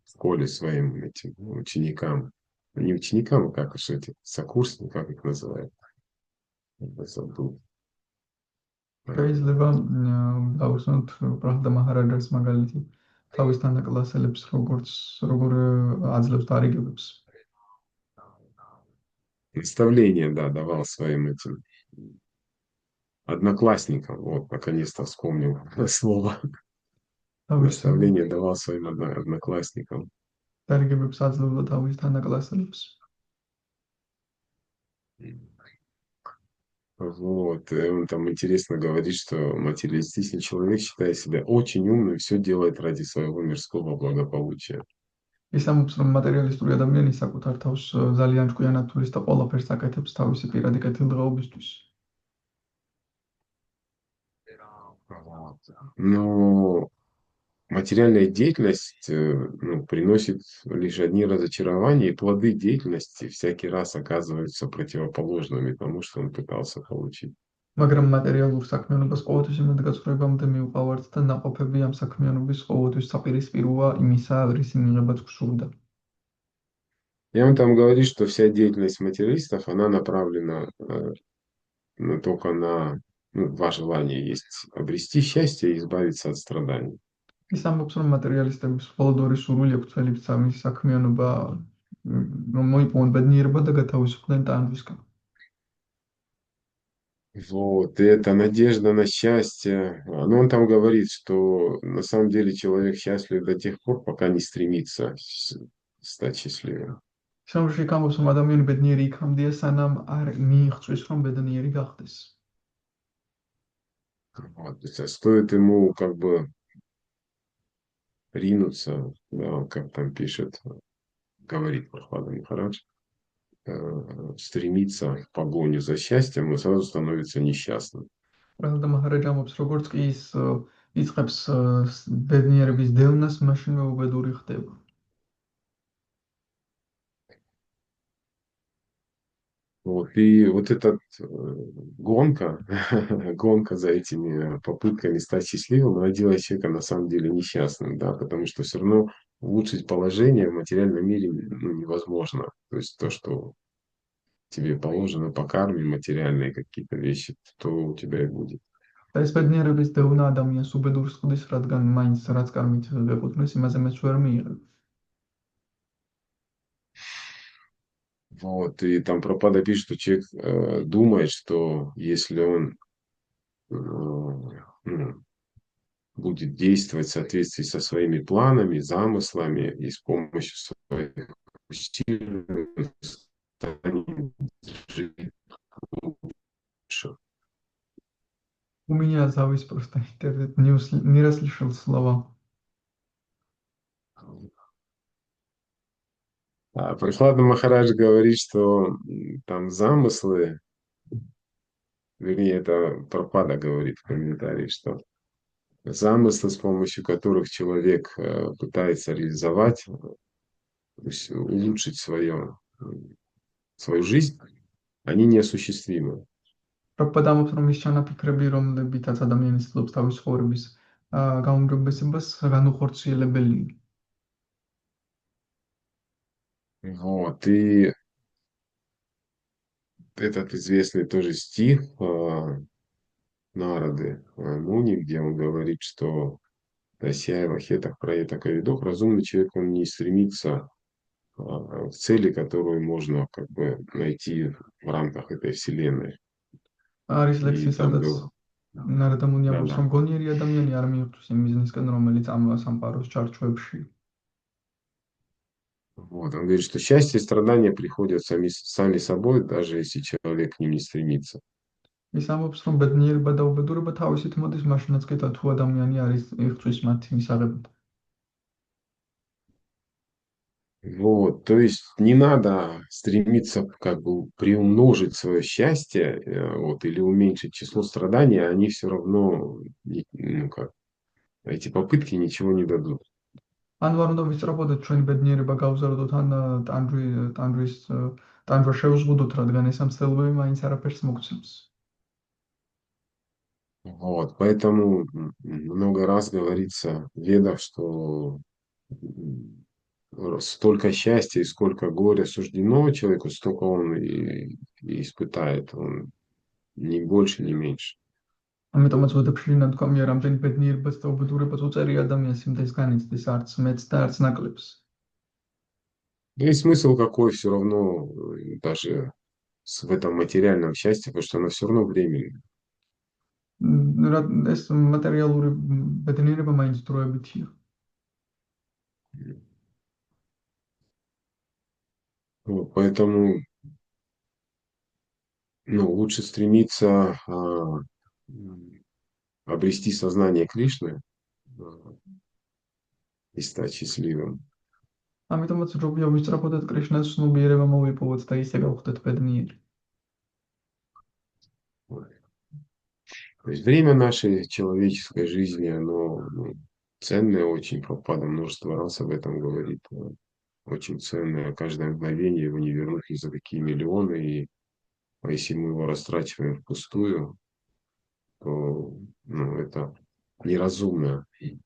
в школе своим этим ученикам, не ученикам, а как же эти, сокурсникам, как их называют, я забыл. შეიძლება დავუსვათ პრაჰლადა მაჰარაჯას მაგალითი თავის თანაკლასელებს როგორ აძლევს დარიგებებს. Наставление, да, давал своим этим одноклассникам. Вот, наконец-то вспомнил слово. თავის Наставление давал своим одноклассникам. დარიგებებს აძლევდა თავის თანაკლასელებს. Вот, и он там интересно говорит, что материалистичный человек, считая себя очень умным, все делает ради своего мирского благополучия. ის ამბობს, რომ მატერიალისტური ადამიანი საკუთარ თავს ძალიან ჭკვიანად თulis და ყველაფერს აკეთებს თავისი პირადი კეთილდღეობისთვის. Вот. Но материальная деятельность ну, приносит лишь одни разочарования, и плоды деятельности всякий раз оказываются противоположными тому, что он пытался получить. მაგრამ მატერიალურ საქმიანობას ყოველთვის იმედგაცრუებამდე მივყავართ და ნაყოფები ამ საქმიანობის ყოველთვის საპირისპიროა იმისა, რის მიღებაც გსურდა. И он там говорит, что вся деятельность материалистов, она направлена только на ну, два желания есть: обрести счастье и избавиться от страданий. ის ამბობს, რომ მატერიალისტების მხოლოდ ორი სურვილი აქვს წელიწადში სამის საქმიანობა, რომ მოიპოვონ ბედნიერება და გათავისუფლდნენ ტანჯვისგან. Вот, и это надежда на счастье. Но он там говорит, что на самом деле человек счастлив до тех пор, пока не стремится стать счастливым. შემოში ამბობს, რომ ადამიანი ბედნიერი იქამდეა, სანამ არ მიიღწვის, რომ ბედნიერი გახდეს. Вот, то есть, стоит ему как бы ринуться, да, он как там пишет, говорит Прохлада Махарадж, стремиться в погоню за счастьем, он сразу становится несчастным. პრაჰლადა მაჰარაჯა ამბობს, როგორც კი ის იწყებს ბედნიერების დევნას, მაშინვე უბედური ხდება. Вот, и вот эта гонка, гонка за этими попытками стать счастливым, она делает человека на самом деле несчастным, да, потому что все равно улучшить положение в материальном мире ну, невозможно. То есть то, что тебе положено по карме, материальные какие-то вещи, то у тебя и будет. და ეს ბედნიერების დევნა ადამიანს უბედურს ხდის, რადგან მაინც რაც კარმით გეკუთვნის, იმაზე მეც ვერ მიიღებ. Вот, и там Прабхупада пишет, что человек думает, что если он ну, будет действовать в соответствии со своими планами, замыслами и с помощью своих усилий станет жить лучше. У меня завис просто интернет, не расслышал слова. А Прохлада Махарадж говорит, что там замыслы, вернее, это Прабхупада говорит в комментарии, что замыслы, с помощью которых человек пытается реализовать, то есть улучшить свою жизнь, они неосуществимы. პრაბჰუპადა ამბობს, რომ ის ჩანაფიქრები, რომლებითაც ადამიანი ცდილობს თავის ცხოვრების გაუმჯობესებას განუხორციელებელი. Вот, и этот известный тоже стих Нарады Муни, где он говорит, что Тасяева, Хетах, Проетах, Авидох, разумный человек, он не стремится к цели, которую можно как бы найти в рамках этой вселенной. არის ლექსი, И там სადაც говорю, ნარადა მუნი да, ამბობს, რომ да. გონიერი ადამიანი არ მიიღწვის იმ მიზნისკენ, რომელიც ამ სამყაროს ჩარჩოებში. Вот, он говорит, что счастье и страдания приходят сами собой, даже если человек к ним не стремится. ის ამბობს, რომ ბედნიერება და უბედურება თავისით მოდის მაშინაც კი თუ ადამიანი არის იღწვის მათი მისაღებად. Вот, то есть не надо стремиться как бы приумножить свое счастье, вот, или уменьшить число страданий, они все равно, ну как, эти попытки ничего не дадут. ანუ არ უნდა ვისწრაფოდეთ ჩვენი ბედნიერება გავზარდოთ ან ტანჯვა შევზღუდოთ, რადგან ეს ამსხელობები მაინც არაფერს могცემს. Вот, поэтому много раз говорится в Ведах, что столько счастья и сколько горя суждено человеку, столько он и испытает, он ни больше, ни меньше. ამიტომაც ვედებში ნათქვამია, რამდენი ბედნიერებას და უბედურებას უწერი ადამიანს იმდეს განიცდის, არც მეც და არც ნაკლებს. Да и смысл какой все равно, даже в этом материальном счастье, потому что оно все равно временно. ეს მატერიალური ბედნიერება მაინც დროებითია. Вот, поэтому ну, лучше стремиться обрести сознание Кришны и стать счастливым. ამიტომაც ჯობია ვისწრაფოდეთ კრიშნას ცნობიერება მოვიპოვოთ და ისე გავხდეთ бедნიერი. То есть время нашей человеческой жизни, оно ценное очень. Прабхупада множество раз об этом говорит. Очень ценное. Каждое мгновение его не вернуть ни за какие миллионы. И если мы его растрачиваем впустую, то ну, это неразумно и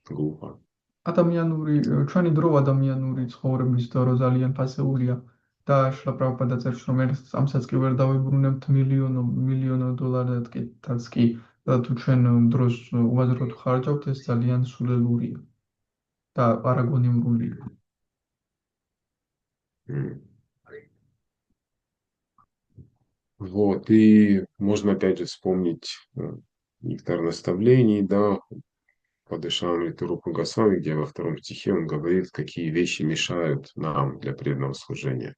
глупо. ჩვენი დრო ადამიანური ცხოვრების დრო ძალიან ფასეულია და შლა პრაბჰუპადა წერს, რომ ერთ წამსაც კი ვერ დავიბრუნებთ მილიონო დოლარად კი და თუ ჩვენ დროს უაზროდ ხარჯავთ, ეს ძალიან სულელურია და პარაგონიმრულია. М. Вот, и можно опять же вспомнить нектар наставлений, да, Падышамриту Рупу Госвами, где во втором стихе он говорит, какие вещи мешают нам для преданного служения.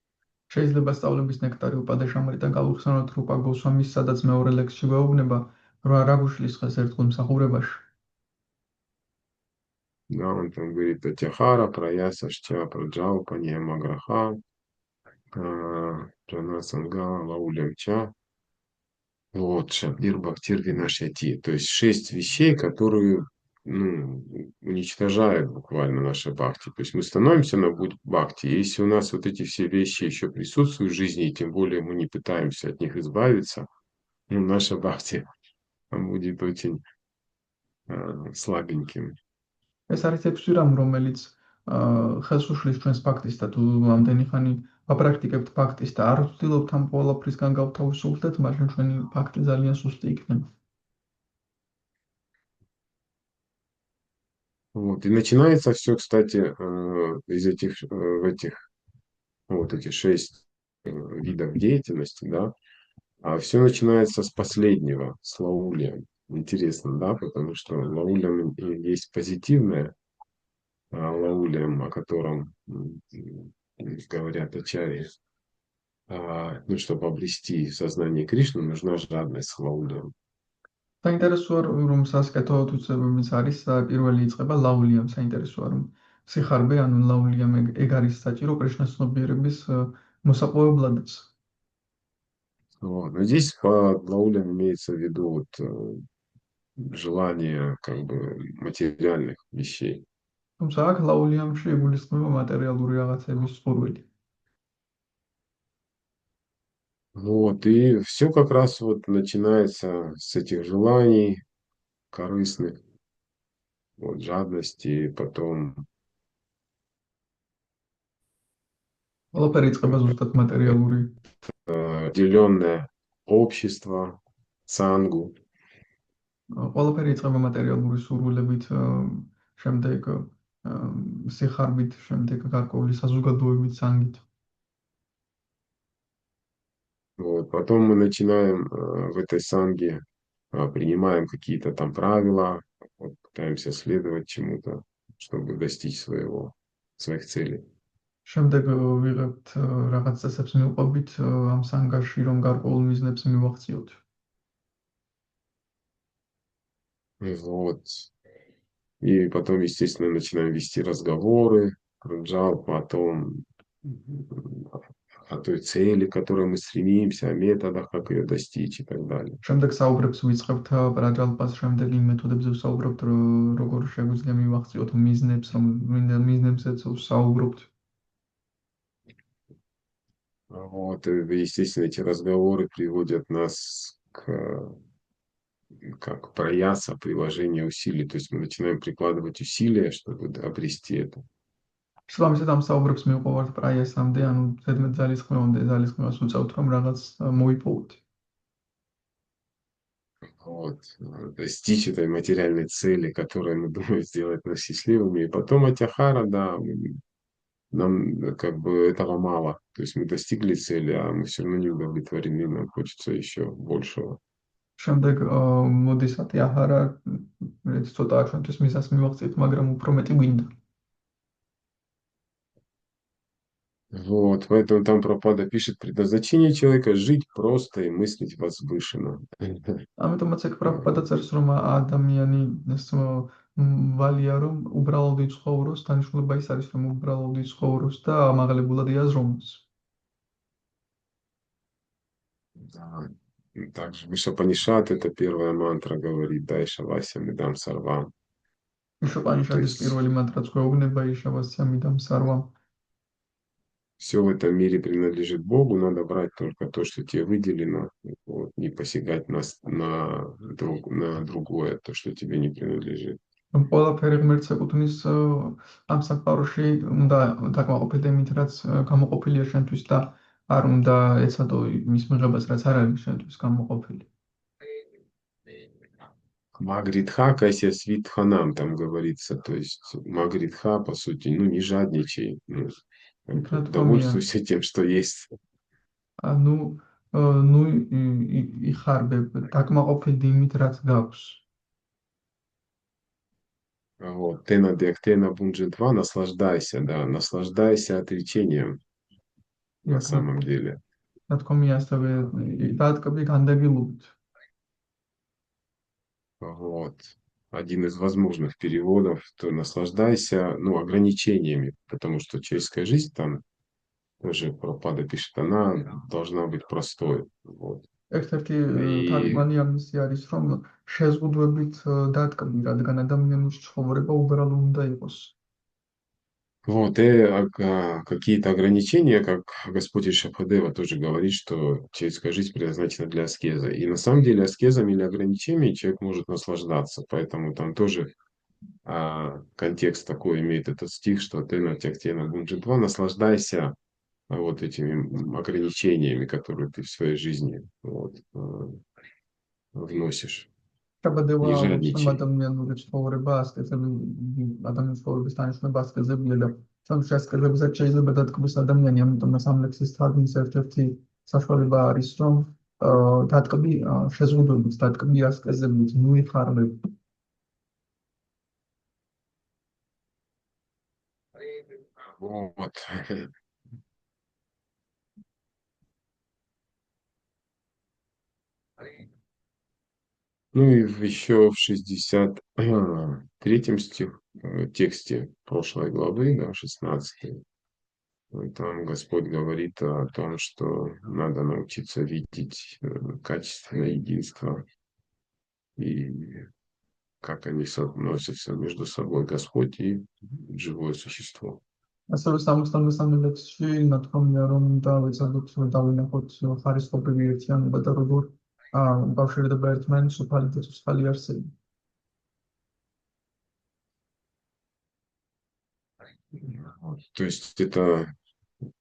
შეიძლება სწავლების ნექტარი უპადეშამრიდან გავიხსენოთ რუპა გოსვამის, სადაც მეორე ლექსში გვეუბნება, რა გუშლის ხეს ერთგულ მსახურებაში. Да, он там говорит Татьяхара, Праяса, Штя, Праджау, Паньяма Граха, Джана Сангала, Лаулямча, вот, Шабдир Бхактир Винашяти. То есть 6 вещей, которые ну, уничтожают буквально наше бхакти. То есть мы становимся на путь бхакти. Если у нас вот эти все вещи еще присутствуют в жизни, и тем более мы не пытаемся от них избавиться, ну, наше бхакти будет очень слабеньким. ეს არის ექვსი რამ, რომელიც ხელს უშლის ჩვენს ბაქტის და თუ ამდენი ხანი აპრაქტიკებთ ბაქტის და არ ვცდილობთ ამ ყველაფრისგან გავთავისუფლდეთ, მაშინ ჩვენი ბაქტი ძალიან სუსტი იქნება. Вот. И начинается все, кстати, из вот этих 6 видов деятельности, да, а все начинается с последнего, с лаулия. Интересно, да, потому что лаулием есть позитивное, лаулием, о котором говорят ачарьи. Ну, чтобы обрести сознание Кришны, нужна жадность с лаулием. საინტერესოა რომ სასკეთო თუცებებიც არის, პირველი იწყება ლაულიამ, საინტერესოა რომ სიხარბე, ანუ ლაულიამ ეგ არის საჭირო კრიშნას ცნობიერების მოსაპოვებლადაც. Вот. Но здесь под лаулием имеется в виду вот, желание как бы материальных вещей. თუმცა აქ ლაულიამში იგულისხმება მატერიალური რაღაცების სურვილი. Вот, и все как раз вот начинается с этих желаний корыстных. вот, жадности, потом ყველაფერი იწყება ზუსტად მატერიალური отделенное общество, цангу. ყველაფერი იწყება მატერიალური სურვილებით, შემდეგ სიხარბით, შემდეგ გარკვეული საზოგადოებით, სანგით. Вот. Потом мы начинаем в этой санге, принимаем какие-то там правила, вот, пытаемся следовать чему-то, чтобы достичь своих целей. შემდეგ ვიღებთ რაღაც წესებს მივყვებით ამ სანგაში, რომ გარკვეულ მიზნებს მივახციოთ. Вот. И потом, естественно, начинаем вести разговоры, джал, потом о той цели, к которой мы стремимся, о методах, как ее достичь и так далее. შემდეგ საუბრებს ვიწყებთ ბრაჯალპას, შემდეგ იმ მეთოდებზე ვსაუბრობთ, როგორ შეგვიძლია მივახციოთ მიზნებს, რომ მიზნებზეც ვსაუბრობთ. Вот, и, естественно, эти разговоры приводят нас как прояса, приложение усилий. То есть мы начинаем прикладывать усилия, чтобы обрести это. შესაბამისად ამ საუბრებს მივყვავართ პრაიასამდე, ანუ ზედმეტ ძალისხმევას ვუწევთ, რომ რაღაც მოიპოვოთ. Вот, достичь этой материальной цели, которую мы думаем сделать нас счастливыми. И потом атяхара, да, нам как бы этого мало. То есть мы достигли цели, а мы все равно не удовлетворены, нам хочется еще большего. შემდეგ მოდის ატიაჰარა, ცოტა ჩვენთვის მიზანს მივახციეთ, მაგრამ უფრო მეტი გვინდა. Вот, поэтому там Прабхупада пишет, предназначение человека жить просто и мыслить возвышенно. ამიტომაც ეგ პრაბჰუპადა წერს, რომ ადამიანის ვალია, რომ უბრალოდ იცხოვროს, დანიშნულება ის არის, რომ უბრალოდ იცხოვროს და ამაღლებულად იაზრომოს. Да. И также Вишапанишат, это первая мантра, говорит, дай шавасям и дам сарвам. То იშოპანიშადის есть პირველი მანტრაც გვეუბნება იშავასიამი დამ сарвам. все в этом мире принадлежит Богу, надо брать только то, что тебе выделено, вот, не посягать на другое, то, что тебе не принадлежит. რომ ყველაფერი ღმერთს ეკუთვნის, ამ საკითხში უნდა დაკმაყოფილდე იმით, რაც გამოყოფილია შენთვის და არ უნდა ეცადო მის მიღებას, რაც არ არის შენთვის გამოყოფილი. Магридха кася свитханам, там говорится, то есть Магридха, по сути, ну, не жадничай, ну, იქ რა довольствуйся тем, что есть. ანუ ნუ იხარბე, დაკმაყოფილდი იმით, რაც გაქვს. Вот, тена диактена бунджи-2, наслаждайся, да, наслаждайся отречением на самом деле. რა თქმა ასევე დაატკბი განდეგილობით. Вот. Один из возможных переводов, то наслаждайся, ну, ограничениями, потому что человеческая жизнь там, тоже Прабхупада пишет, она должна быть простой. Вот. ერთ-ერთი И თარგმანი ამისი არის, რომ შეზღუდვებით დაატკბი, რადგან ადამიანის ცხოვრება უბრალოდ უნდა იყოს. вот, и какие-то ограничения, как Господь Ишапхадева тоже говорит, что человеческая жизнь предназначена для аскеза. И на самом деле аскезами или ограничениями человек может наслаждаться. Поэтому там тоже контекст такой имеет этот стих, что ты на тяхтена бунджи-2 наслаждайся вот этими ограничениями, которые ты в своей жизни вот, вносишь. შაბადევა Не ჩვენ жадничай. ადამიანური ცხოვრება, ასკეზები, ადამიანის ცხოვრების დანიშნულება ასკეზებია და ჩვენ ასკეზებსაც შეიძლება დატკბოს ადამიანი, ამიტომ ამ ლექსის თარგმნის ერთ-ერთი საშუალება არის, რომ დატკბი შეზღუდვებით, დატკბი ასკეზებით, ნუ იხარბე. Вот. Ну и еще в 63-м тексте прошлой главы, да, 16-й, там Господь говорит о том, что надо научиться видеть качественное единство и как они соотносятся между собой, Господь и живое существо. ასევე 63 ლექსში ნათქვამია, რომ დავეცადოთ დავინახოთ ხარისხობრივი ერთიანობა და როგორ უკავშირდება ერთმანეთს სუფალი და ცოცხალი არსები. Вот. То есть это, ну,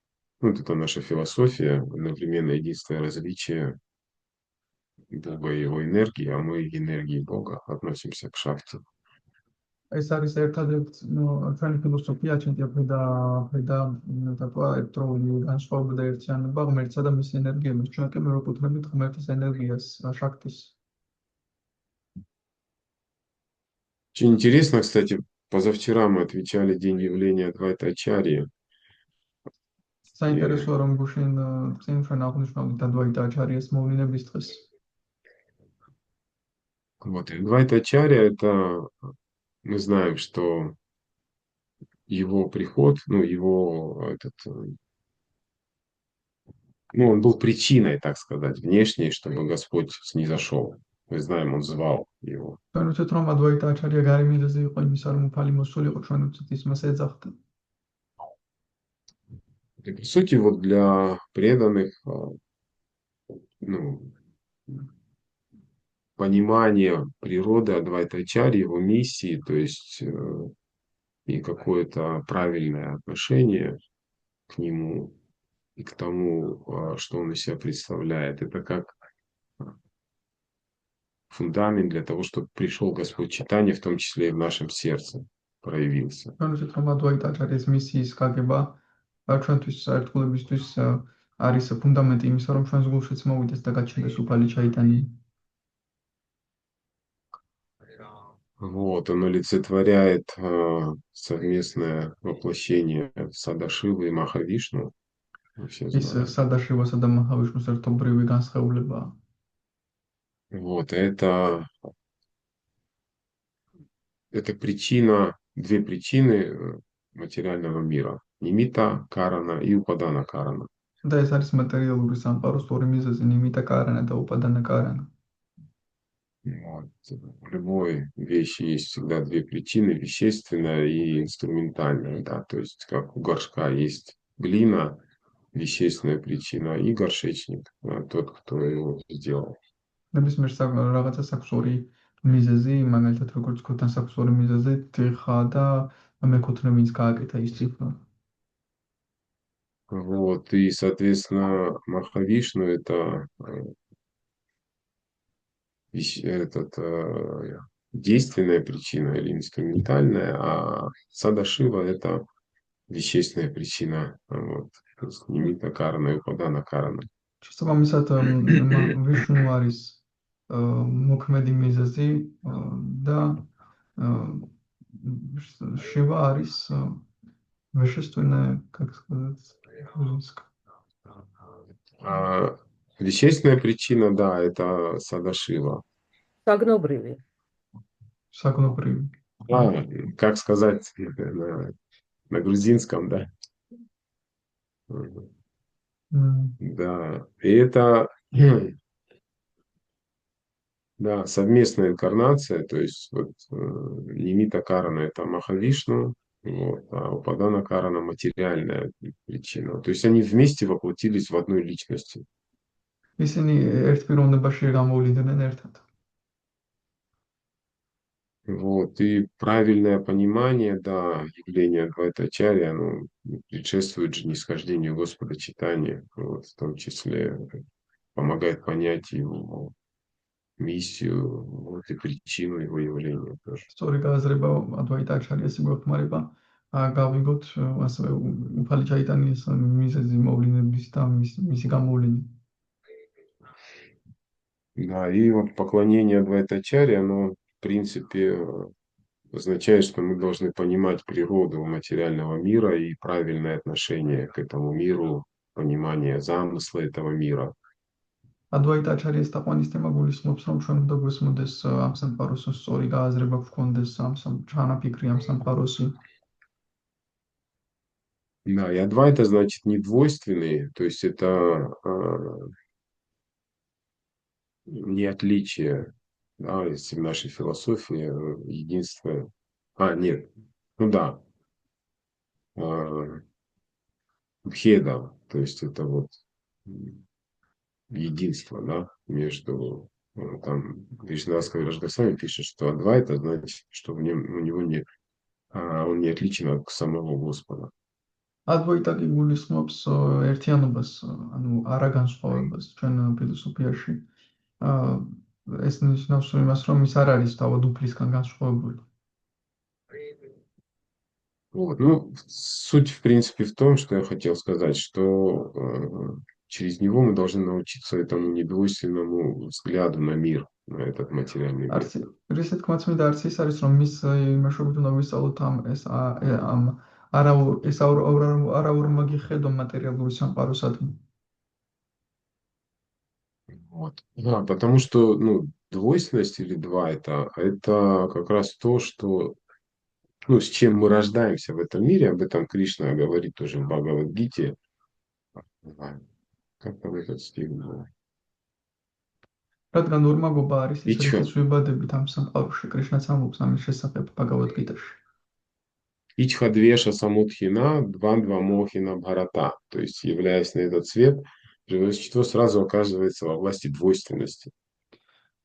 вот это наша философия, одновременно единственное различие Бога и его энергии, а мы к энергии Бога относимся к шахте. ეს არის ერთადერთი ჩვენი ფილოსოფია, ჩვენი და დატოვა ერთდროული განსხვავება და ერთიანობა ღმერთსა და მის ენერგიების. ჩვენ კი მივაკუთვნებით ღმერთის ენერგიას, შაქტის. Очень интересно, кстати, позавчера мы отвечали День явления Адвайта-ачарьи. И საინტერესოა რომ გუშინ წინ ჩვენ აღნიშნავთ ადვაიტა აჩარიას მოვლენების დღეს. вот, Адвайта-ачарья, это мы знаем, что его приход, ну, его этот, ну, он был причиной, так сказать, внешней, чтобы Господь снизошел. Мы знаем, он звал его. ჩვენ ვთქვით რომ ადვაიტა აჩარია გარე მიზეზი იყო იმისა რომ უფალი მოსულიყო ჩვენ ვთქვით ის მას ეძახდა. И, по сути, вот для преданных, ну, понимание природы Адвайта-ачарьи, его миссии, то есть и какое-то правильное отношение к нему и к тому, что он из себя представляет. Это как фундамент для того, чтобы пришел Господь Чайтанья, в том числе и в нашем сердце проявился. ჩვენ ვთქვით რომ ადვაიტა აჩარიას მისიის გაგება ჩვენთვის ერთგულებისთვის არის ფუნდამენტი იმისა რომ ჩვენს გულშიც მოვიდეს და გაჩნდეს უფალი ჩაიტანია. Вот, он олицетворяет совместное воплощение Садашивы и Махавишну. Мы все ის знаем. სადაშევასა და მაჰავიშნუს ერთობრივი განსხვავებაა. Вот, это причина, две причины материального мира. Нимита Карана и Упадана Карана. და ეს არის მატერიალური სამყაროს ორი მიზეზი, ნიმიტა კარანა და უპადანა კარანა. Вот. В любой вещи есть всегда две причины, вещественная и инструментальная. Да? То есть как у горшка есть глина, вещественная причина, и горшечник, тот, кто его сделал. ნებისმიერ რაღაცას აქვს ორი მიზეზი, მაგალითად როგორც ქოთანს აქვს ორი მიზეზი, თიხა და მეკუთვნე ვინც გააკეთა ის თიხა. Вот. И, соответственно, Махавишну это действенная причина или инструментальная, а Садашива это вещественная причина. Вот. То есть Нимита Карана и Упадана Карана. შესაბამისად ვიშნუ არის მოქმედი მიზეზი და შივა არის вещественная, как сказать, русская. Вещественная причина, да, это Садашива. Сагнобриви. Сагнобриви. Как сказать на грузинском, да? Да, и это да, совместная инкарнация, то есть вот, Нимита Карана это Махавишну, вот, а Упадана Карана материальная причина. То есть они вместе воплотились в одной личности. ისინი ერთ პიროვნებაში გამოვლიდნენ ერთად. Вот, и правильное понимание, да, явления Адвайта-ачарьи, оно предшествует же нисхождению Господа Чайтаньи, вот, в том числе помогает понять его миссию, вот, и причину его явления тоже. სწორი გააზრება ადვაიტა აჩარიას მოგხმარება გავიგოთ ასევე უფალი ჩაიტანიას მიზეზი მოვლენების და მისი გამოვლენა. Да, и вот поклонение Адвайта-ачарьи, оно, в принципе, означает, что мы должны понимать природу материального мира и правильное отношение к этому миру, понимание замысла этого мира. ადვაიტა აჩარიას თაყვანისცემა გულისხმობს, რომ ჩვენ უნდა გვესმოდეს ამ სამყაროს სწორი გააზრება გვქონდეს ამ ჩანაფიქრი ამ სამყაროსი. Да, и Адвайта значит недвойственный, то есть это не отличие, да, если в нашей философии единство. Нет, ну да, бхеда, то есть это вот единство, да, между там Вишнавского Рождества пишет, что Адвайта значит, что у него нет а он не отличен от самого Господа. ადვოიტა კი გულისხმობს ერთიანობას, ანუ არაგანსხვავებას ჩვენ ფილოსოფიაში. აა, ეს ნიშნავს იმას, რომ ის არ არის თავად უფლისგან განსხვავებული. Вот. Ну, суть, в принципе, в том, что я хотел сказать, что через него мы должны научиться этому недвойственному взгляду на мир, на этот материальный мир. არც რისე თქმაც მინდა არც ის არის, რომ მის იმაშობით უნდა ვისწავლოთ ამ ეს ამ არაორმაგი ხედვა მატერიალური სამყაროსადმი. Вот. Да, потому что, ну, двойственность или два это как раз то, что, ну, с чем мы рождаемся в этом мире, об этом Кришна говорит тоже в Бхагавад-гите. Не знаю, как там этот стих был. რადგან ორმაგობა არის ის, Ичха, რითიც ვიბადებით ამ სამყაროში, კრიშნაც ამბობს ამის შესახებ ბაგავად-გიტაში. Ичхадвеша Самудхина, Двандва Мохина Бхарата. То есть, являясь на этот свет, живое существо сразу оказывается во власти двойственности.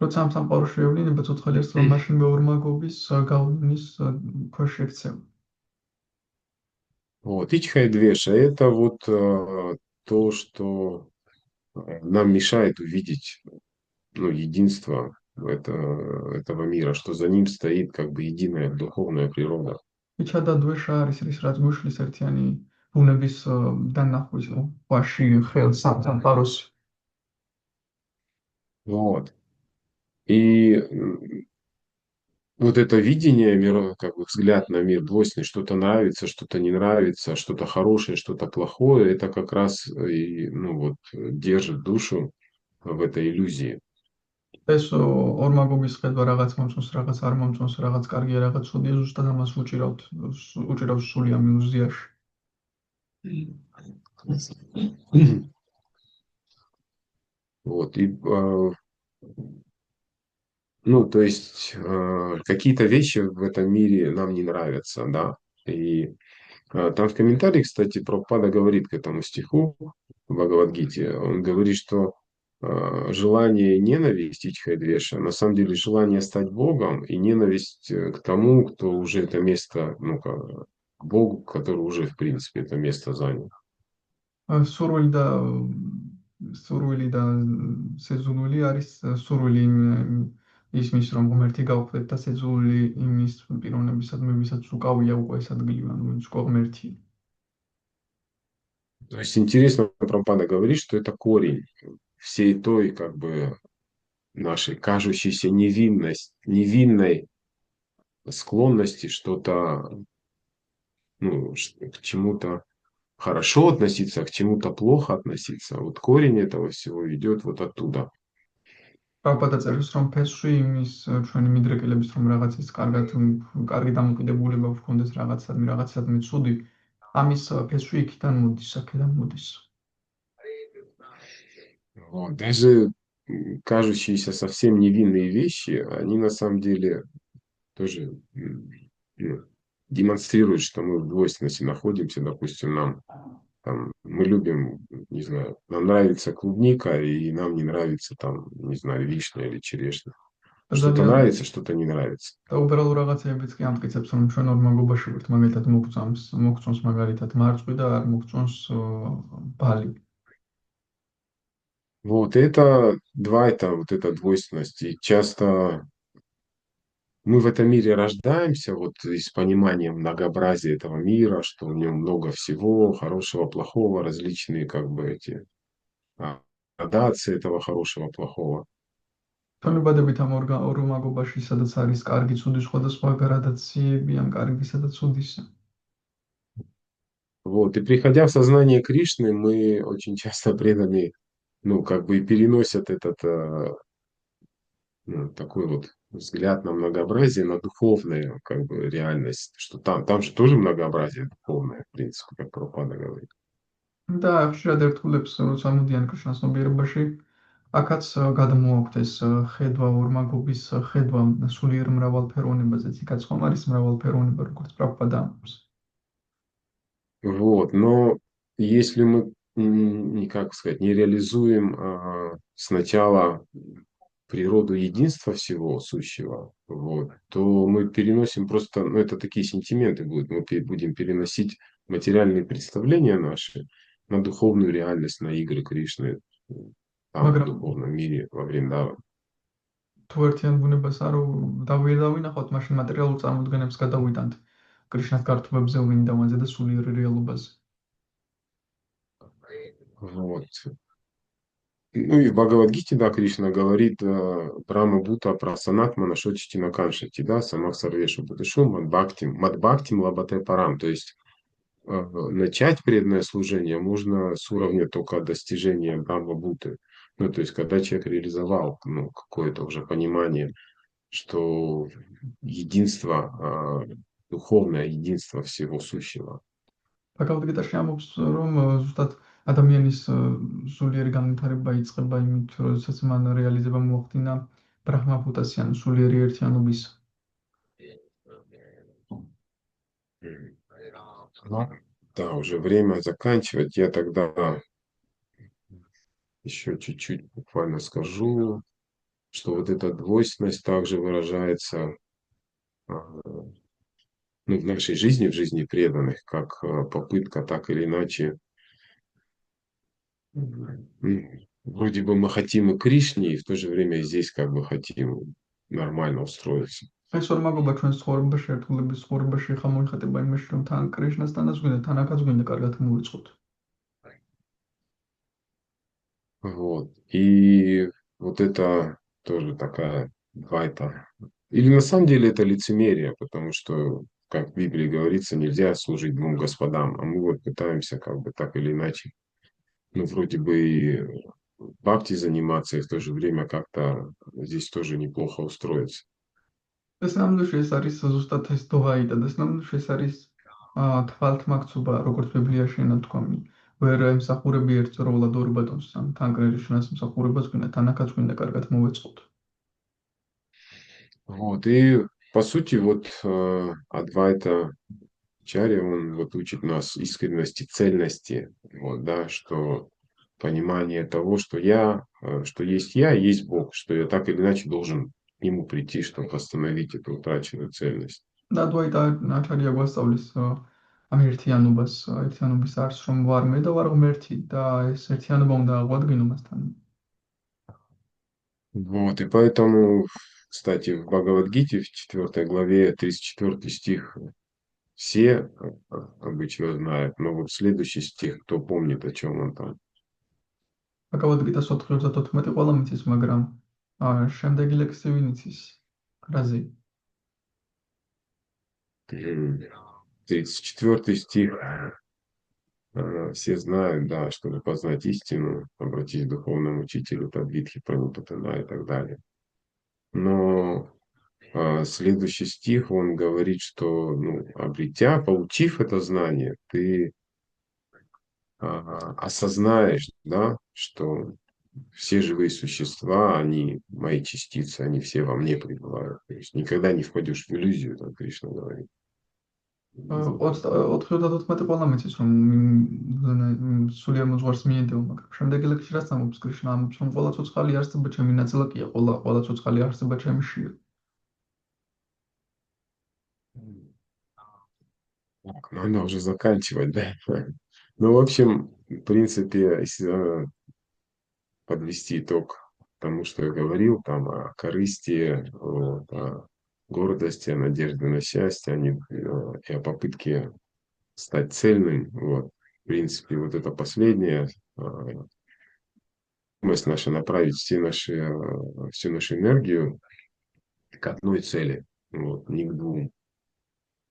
როცა ამ სამყაროში ევლინება ცოცხალი ერთობა მაშინვე ორმაგობის გავლენის ქვეშ ექცევა. Вот. Ичха и Двеша– это вот то, что нам мешает увидеть, ну, единство этого мира, что за ним стоит как бы единая духовная природа. იჩა და დვეშა არის ის, რაც გვიშლის ერთიანი ბუნების დანახვის ვაში ხელს სამყაროს. Вот. И вот это видение мира, как бы взгляд на мир двойственный, что-то нравится, что-то не нравится, что-то хорошее, что-то плохое, это как раз и, ну, вот, держит душу в этой иллюзии. ეს ორმაგობის ხედვა რაღაც მომწონს, რაღაც არ მომწონს, რაღაც კარგია, რაღაც ცუდია, ზუსტად ამას უჭირავს სული ამ ილუზიაში. Вот, и, ну, то есть, какие-то вещи в этом мире нам не нравятся, да, и там в комментарии, кстати, Прабхупада говорит к этому стиху в Бхагавад-гите, он говорит, что желание и ненависть, ичха и двеша, на самом деле желание стать Богом и ненависть к тому, кто уже это место, ну, к Богу, который уже, в принципе, это место занял. სურვილი და სურვილი და სეზონული არის სურვილი ისმის რომ ღმერთი გავხდეთ და სეზონული იმის პიროვნებისადმი ვისაც უკავია უკვე ეს ადგილი, ანუ ვინც უკვე ღმერთია. То есть интересно, Прабхупада говорит, что это корень всей той, как бы, нашей кажущейся невинной склонности что-то, ну, к чему-то хорошо относиться, а к чему-то плохо относиться. Вот корень этого всего идет вот оттуда. პრაბჰუპადა წერს, რომ ფესვი იმის ჩვენი მიდრეკილების რომ რაღაცის კარგი დამოკიდებულება ვქონდეს რაღაცადმი ცუდი, ამის ფესვი იქიდან მოდის, აქედან მოდის. Вот. Даже кажущиеся совсем невинные вещи, они на самом деле тоже ну, демонстрируют, что мы в двойственности находимся. Допустим, там, мы любим, не знаю, нам нравится клубника, и нам не нравится там, не знаю, вишня или черешня. და Что-то ძალიან нравится, что-то не нравится. და უბრალოდ რაღაცეებიც კი ამტკიცებს, რომ ჩვენ ორმაგობაში ვართ, მაგალითად მოგწონს მაგალითად მარწყვი და არ მოგწონს ბალი. Вот это два, это вот эта двойственность. И часто мы в этом мире рождаемся вот и с пониманием многообразия этого мира, что в нем много всего, хорошего, плохого, различные как бы эти градации этого хорошего, плохого. ჩვენ ვიბადებით ამ ორმაგობაში, სადაც არის კარგი, ცუდი, სხვადასხვა გრადაციები ამ კარგისა და ცუდისა. Вот, и приходя в сознание Кришны, мы очень часто преданные, ну, как бы и переносят этот ну, такой вот взгляд на многообразие, на духовную как бы реальность, что там же тоже многообразие духовное, в принципе, как Прабхупада говорит. და ხშირად ერთგულებს როცა მოდიან კრიშნას ნობიერებაში, აქაც გადმოაქვთ ეს ხედვა ორმაგობის ხედვა სულიერ მრავალფეროვნებაზე, იქაც ხომ არის მრავალფეროვნება, როგორც პრაბჰუპადა ამბობს. Вот, но если мы, как сказать, не реализуем сначала природу единства всего сущего, вот, то мы переносим просто, ну, это такие сентименты будут, мы будем переносить материальные представления наши на духовную реальность, на игры Кришны, там, в მაგრამ духовном мире, во Вриндаване. თუ ერთიან ბუნებას არ დავინახოთ, მაშინ მატერიალურ წარმოდგენებს გადავიტანთ კრიშნას გართობებზე, ვრინდავანზე და სულიერ რეალობაზე. Вот. Ну и в Бхагавадгите, да, Кришна говорит Брахма Бута про Санатмана Шочити Наканшати, да, Самах Сарвешу Бутышу, Мадбхактим Лабате Парам. То есть начать преданное служение можно с уровня только достижения Брахма Буты. Ну, то есть, когда человек реализовал ну, какое-то уже понимание, что единство, духовное единство всего сущего. ბაგავატ-გიტაში ამბობს, რომ ზუსტად ადამიანის სულიერი განვითარება იწყება იმით, როდესაც მან რეალიზება მოახდინა ბრაჰმა-ბუტასი, ანუ სულიერი ერთიანობის. Ну, да, уже время заканчивать. Я тогда еще чуть-чуть буквально скажу, что вот эта двойственность также выражается ну, в нашей жизни, в жизни преданных, как попытка так или иначе. Вроде бы мы хотим и Кришне, и в то же время здесь как бы хотим нормально устроиться. ეს ორ მაგობა ჩვენს ცხოვრებაში, ერთგულების ცხოვრებაში ხა მოიხატება იმაში, რომ თან კრიშნასთანაც გვინდა, თანახაც გვინდა კარგად მოვიწყოთ. Вот. И вот это тоже такая двойка. Или на самом деле это лицемерие, потому что, как в Библии говорится, нельзя служить двум господам, а мы вот пытаемся как бы так или иначе, ну, вроде бы и бхакти заниматься, и в то же время как-то здесь тоже неплохо устроиться. ეს ნამდვილად ეს არის ზუსტად ეს დოვაიდა და ეს ნამდვილად ეს არის თვალთმაქცობა, როგორც ბიბლიაში ენათქვამი. ვერ ემსახურები ერთ წროულად ორ ბატონს, ან თან კრიშნას მსახურებას გვინდა, თანახაც გვინდა კარგად მოვეწყოთ. Вот, и по сути вот Адвайта Чарья, он вот учит нас искренности, цельности, вот, да, что понимание того, что что я, есть Бог, что я так или иначе должен к Нему прийти, чтобы восстановить эту утраченную цельность. და დვაიტა ნაჩარია გვასწავლის ამ ერთიანობის არს, რომ ვარ მე და ვარ ღმერთი და ეს ერთიანობა უნდა აღვადგინო მასთან. Вот, и поэтому, кстати, в Бхагавадгите, в 4 главе, 34 стих, все обычно знают, но вот следующий стих, кто помнит, о чем он там. ბაგავატ-გიტას 4:34 ყველა მიცის, მაგრამ შემდეგი ლექსი ვინ იცის? რაზე? 34 стих. Все знают, да, чтобы познать истину, обратись к духовному учителю, Тадвитхи, Пранипатана и так далее. Но следующий стих, он говорит, что, ну, получив это знание, ты осознаешь, да, что все живые существа, они мои частицы, они все во мне пребывают. То есть никогда не входишь в иллюзию, так Кришна говорит. 4:14 ყველა მიცის, რომ სულიერ მოძღვარს მიედეო, მაგრამ შემდეგი ლექსში რაც ამბობს კრიშნა, ამბობს, რომ ყველა ცოცხალი არსება ჩემი ნაწილაკია, ყველა ცოცხალი არსება ჩემშია. Так, надо уже заканчивать, да? Ну, в общем, в принципе, если подвести итог тому, что я говорил, там о корысти, вот, о гордости, о надежде на счастье, и о попытке стать цельным, вот, в принципе, вот это последнее, мысль наша направить всю нашу энергию к одной цели, вот, не к двум,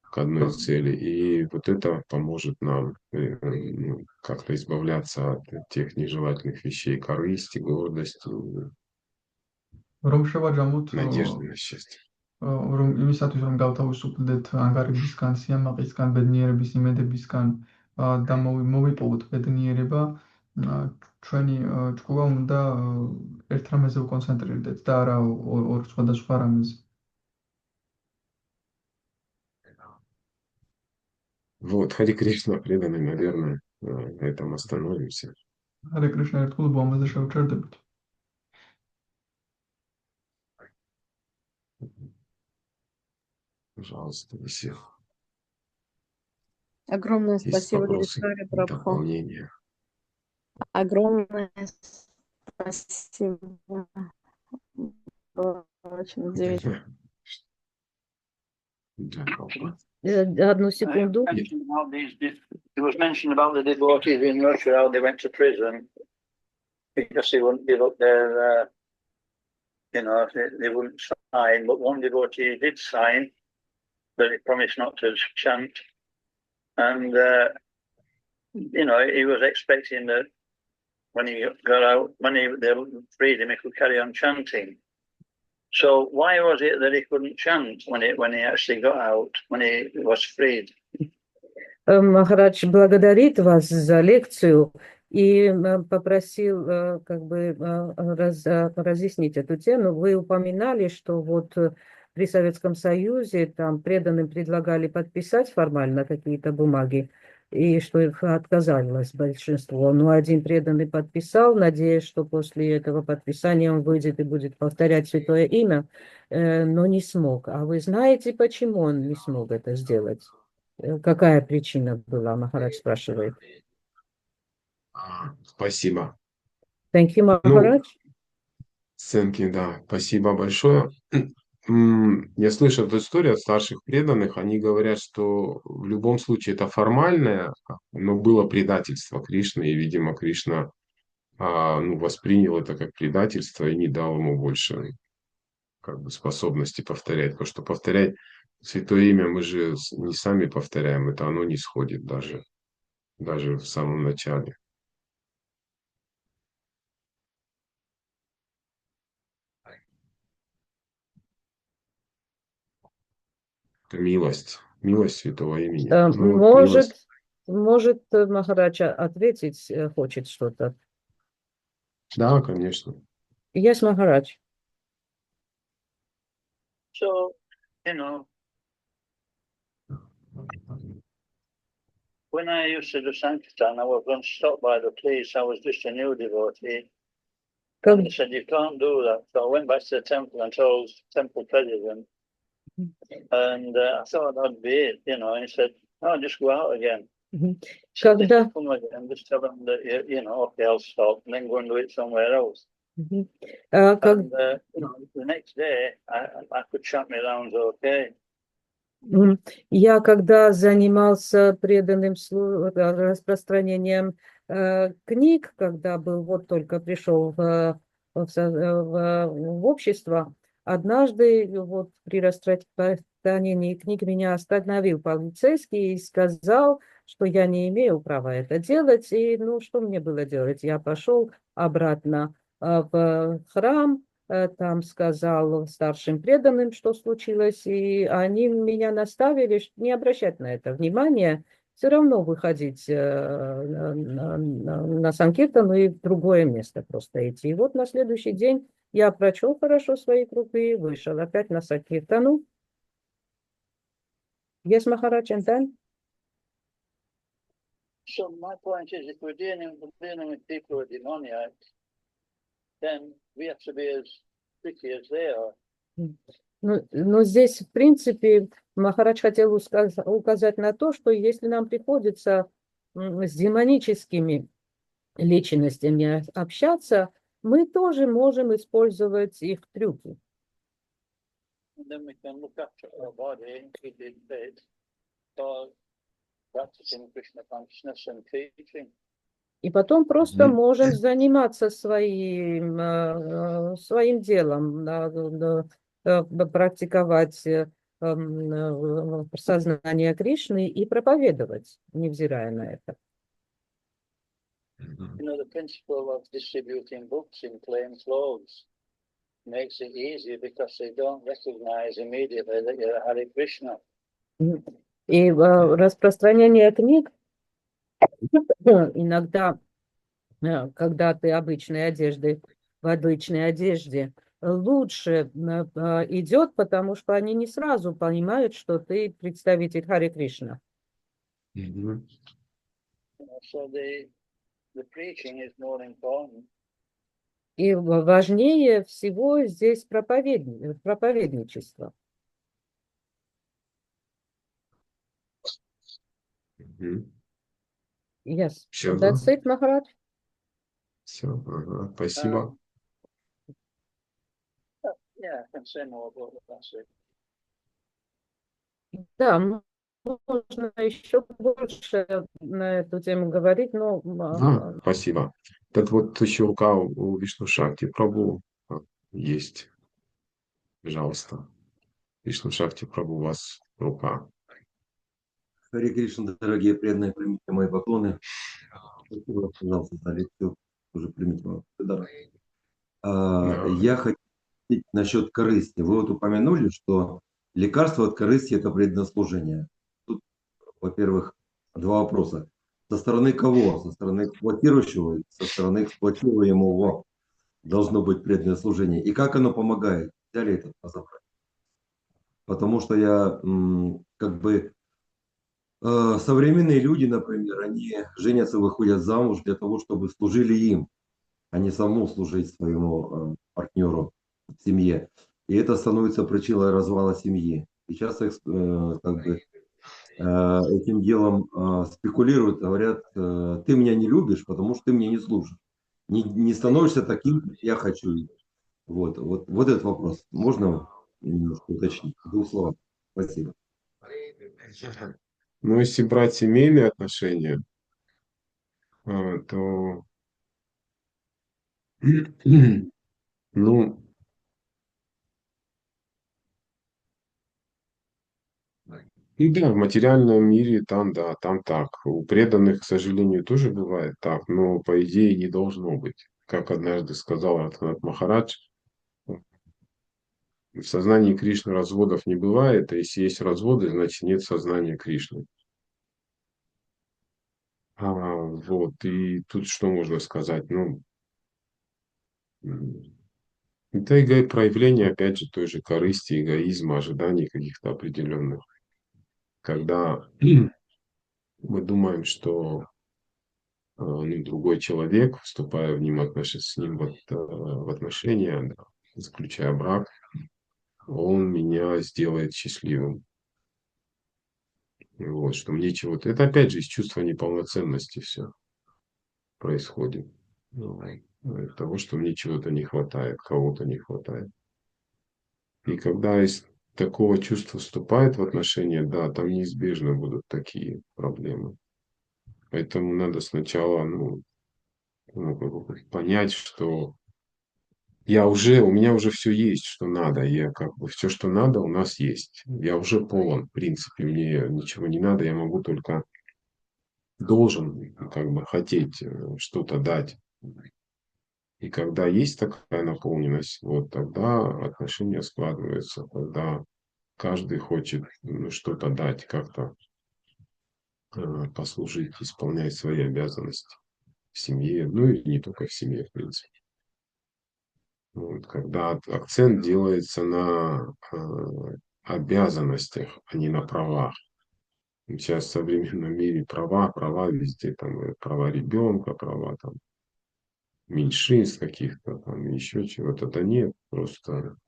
к одной цели. И вот это поможет нам ну, как-то избавляться от тех нежелательных вещей, корысти, гордости, რომ შევაჯამოთ, надежды на счастье. რომ იმისათვის რომ გავთავისუფლდეთ ანგარებისგან, სიამაყისგან, ბედნიერების იმედებისგან და მოვიპოვოთ ბედნიერება, ჩვენი ჭკუა უნდა ერთ რამეზე ვკონცენტრირდეთ და არა ორ სხვადასხვა რამეზე. Вот, Хари Кришна, преданный, наверное, на этом остановимся. ჰარე კრიშნა, ერთგულება ამაზე შევჩერდებით. Пожалуйста, если Огромное есть спасибо, вопросы, Виктория Прабху. дополнения. Огромное спасибо. Было очень удивительно. Одну секунду. It was mentioned about the devotees in Russia, how they went to prison because they wouldn't give up their, they wouldn't sign. But one devotee did sign that he promised not to chant. And, he was expecting that when he got out, when they freed him, he could carry on chanting. So why was it that he couldn't chant when he actually got out, when he was freed? Махарадж благодарит вас за лекцию и попросил разъяснить эту тему. Вы упоминали, что вот при Советском Союзе там преданным предлагали подписать формально какие-то бумаги, и что их отказалось большинство. Но один преданный подписал, надеясь, что после этого подписания он выйдет и будет повторять святое имя, но не смог. А вы знаете, почему он не смог это сделать? Какая причина была, Махарадж спрашивает. Спасибо. Thank you, Maharaj. Да, спасибо большое. Я слышал эту историю от старших преданных. Они говорят, что в любом случае это формальное, но было предательство Кришны, и, видимо, Кришна воспринял это как предательство и не дал ему больше способности повторять. Потому что повторять святое имя мы же не сами повторяем, это оно не сходит даже в самом начале. Это милость святого имени. Может, Махарадж ответить хочет что-то? Да, конечно. Yes, Maharaj. So, when I used to do Sankirtan, I was once stopped by the police. I was just a new devotee. And they said, you can't do that. So I went back to the temple and told the temple president. And I thought that'd be it, and he said, no, just go out again. So they said, come again, just tell them that, okay, I'll stop, and then go and do it somewhere else. And, the next day, I could chant my rounds okay. Я когда занимался преданным распространением книг, когда был только пришел в общество, однажды при распространении книг меня остановил полицейский и сказал, что я не имею права это делать. И что мне было делать? Я пошел обратно в храм, там сказал старшим преданным, что случилось, и они меня наставили не обращать на это внимания, все равно выходить на Санкиртану и в другое место просто идти. И на следующий день я прочел хорошо свои круги и вышел опять на Санкиртану. Yes, Maharaj, and then? So my point is, if we're dealing with people who are demoniac, then we have to be as tricky as they are. Но здесь, в принципе, Махарадж хотел указать на то, что если нам приходится с демоническими личностями общаться, мы тоже можем использовать их трюки. And then we can look after our body, keep it fit, for practicing Krishna consciousness and teaching. И потом просто можем заниматься своим делом, практиковать сознание Кришны и проповедовать, невзирая на это. The principle of distributing books in plain clothes makes it easier because they don't recognize immediately that you're Hare Krishna. И распространение книг иногда, когда ты в обычной одежде, лучше идет, потому что они не сразу понимают, что ты представитель Харе Кришна. So the preaching is more important. И важнее всего здесь проповедничество. Yes, Все, да? that's it, Maharaj. Все, ага, спасибо. Yeah, I can say more about the passage. Да, можно еще больше на эту тему говорить, но Да, спасибо. Так вот еще рука у Вишну Шакти Прабху есть. Пожалуйста. Вишну Шакти Прабху, у вас рука. Харе Кришна, дорогие преданные, примите мои поклоны. Спасибо, пожалуйста, за лекцию. Уже примите мои благодарности. Да. Я хочу спросить насчет корысти. Вы вот упомянули, что лекарство от корысти – это преданное служение. Тут, во-первых, два вопроса. Со стороны кого? Со стороны эксплуатирующего, со стороны эксплуатируемого должно быть преданное служение. И как оно помогает? Взяли это разобрать. Потому что я как бы... Современные люди, например, они женятся, выходят замуж для того, чтобы служили им, а не самому служить своему партнеру в семье. И это становится причиной развала семьи. И часто как бы, этим делом спекулируют, говорят, ты меня не любишь, потому что ты мне не служишь. Не становишься таким, как я хочу. Вот этот вопрос. Можно немножко уточнить? В двух словах. Спасибо. Ну, если брать семейные отношения, то, ну, и да, в материальном мире там, да, там так. У преданных, к сожалению, тоже бывает так, но по идее не должно быть. Как однажды сказал Ратханат Махарадж, в сознании Кришны разводов не бывает, а если есть разводы, значит нет сознания Кришны. Вот, и тут что можно сказать? Ну, это проявление, опять же, той же корысти, эгоизма, ожиданий каких-то определенных. Когда мы думаем, что ну, другой человек, вступая с ним в отношения, да, заключая брак, он меня сделает счастливым. Вот, что мне чего-то... Это опять же из чувства неполноценности все происходит. Ну, от того, что мне чего-то не хватает, кого-то не хватает. И когда из такого чувства вступает в отношения, да, там неизбежно будут такие проблемы. Поэтому надо сначала, как бы понять, что у меня уже все есть, что надо. Я как бы все, что надо, у нас есть. Я уже полон, в принципе, мне ничего не надо, я могу только должен как бы хотеть что-то дать. И когда есть такая наполненность, вот тогда отношения складываются, когда каждый хочет что-то дать, как-то послужить, исполнять свои обязанности в семье, ну и не только в семье, в принципе. Вот, когда акцент делается на обязанностях, а не на правах. Сейчас в современном мире права везде, там права ребенка, права там меньшинств каких-то, там еще чего-то. Да нет, просто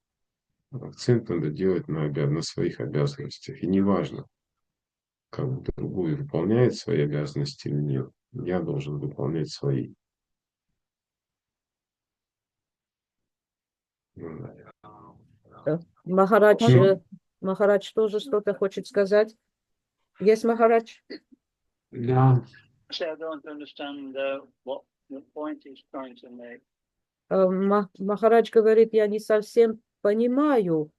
акцент надо делать на своих обязанностях. И неважно, как другой выполняет свои обязанности или нет, я должен выполнять свои. Махарадж, Ну, Махарадж тоже что-то хочет сказать. Есть Махарадж? да. Say I don't understand what the point he's trying to make. Махарадж говорит, я не совсем понимаю,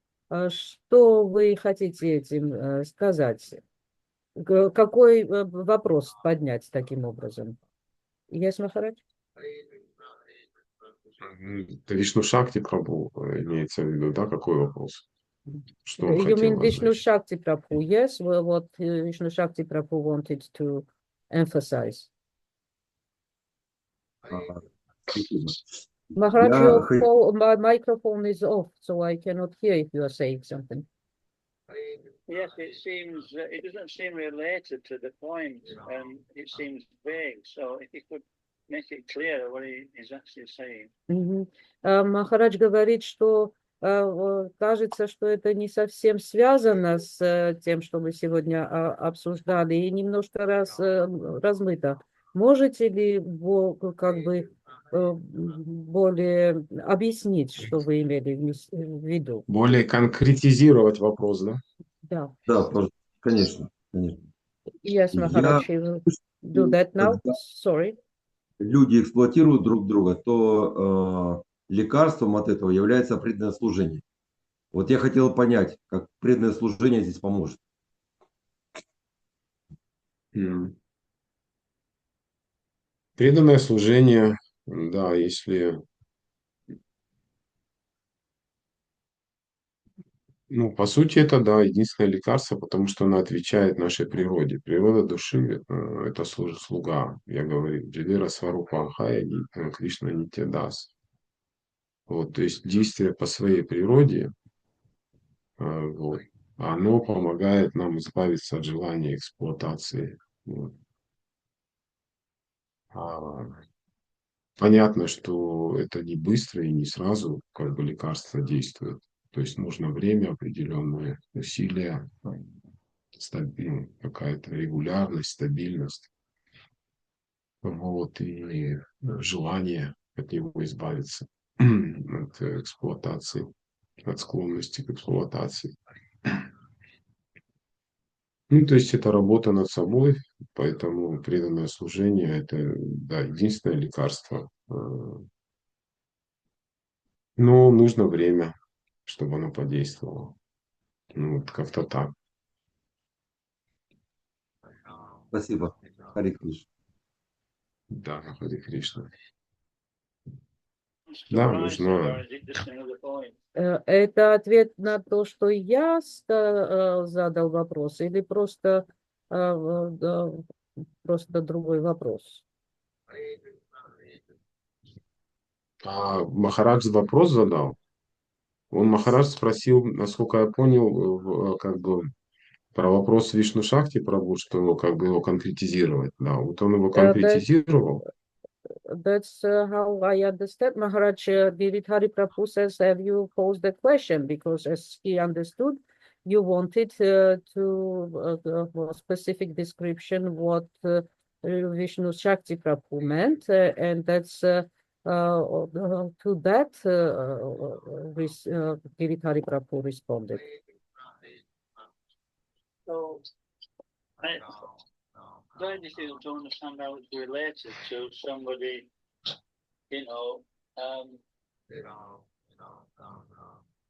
что вы хотите этим сказать. Какой вопрос поднять таким образом? Есть Махарадж? Это Вишну Шакти Прабху имеется в виду, да? Какой вопрос? Что он You хотел mean Vishnu обозначить? Shakti Prabhu? Yes, well, what Vishnu Shakti Prabhu wanted to emphasize. Спасибо. Maharaj, Я хочу... my microphone is off, so I cannot hear if you are saying something. Yes, it doesn't seem related to the point, and it seems vague. So if you could make it clearer what he is actually saying. Махарадж говорит, что кажется, что это не совсем связано с тем, что мы сегодня обсуждали, и немножко размыто. Можете ли как бы более объяснить, что вы имели в виду? Более конкретизировать вопрос, да? Да. Да, конечно, конечно. Yes, Maharaj, you will do that now. Sorry. Люди эксплуатируют друг друга, то лекарством от этого является преданное служение. Вот я хотел понять, как преданное служение здесь поможет. Преданное служение, да, если... Ну, по сути, это, да, единственное лекарство, потому что оно отвечает нашей природе. Природа души – это слуга. Я говорю, Дживира Сварупа Ахая, Кришна Нитья Дас. Вот, то есть действие по своей природе, вот, оно помогает нам избавиться от желания эксплуатации. Вот. Понятно, что это не быстро и не сразу, как бы лекарство действует. То есть нужно время, определенные усилия, какая-то регулярность, стабильность. Вот, и желание от него избавиться, от эксплуатации, от склонности к эксплуатации. Ну, то есть это работа над собой, поэтому преданное служение – это, да, единственное лекарство. Но нужно время, чтобы оно подействовало. Ну, вот как-то так. Спасибо. Хари Кришна. Да, Хари Кришна. Да, нужно... Это ответ на то, что я задал вопрос, или просто другой вопрос? Махарадж вопрос задал. Махарадж спросил, насколько я понял, как бы про вопрос Вишну Шакти Прабху, что как бы его конкретизировать. Да, вот он его конкретизировал. That's how I understand. Maharaj Giridhari Prabhu says, have you posed the question? Because as he understood, you wanted to a specific description what Vishnu Shakti Prabhu meant, and that's to that Giridhari Prabhu responded. So, very difficult to understand how it's related to somebody,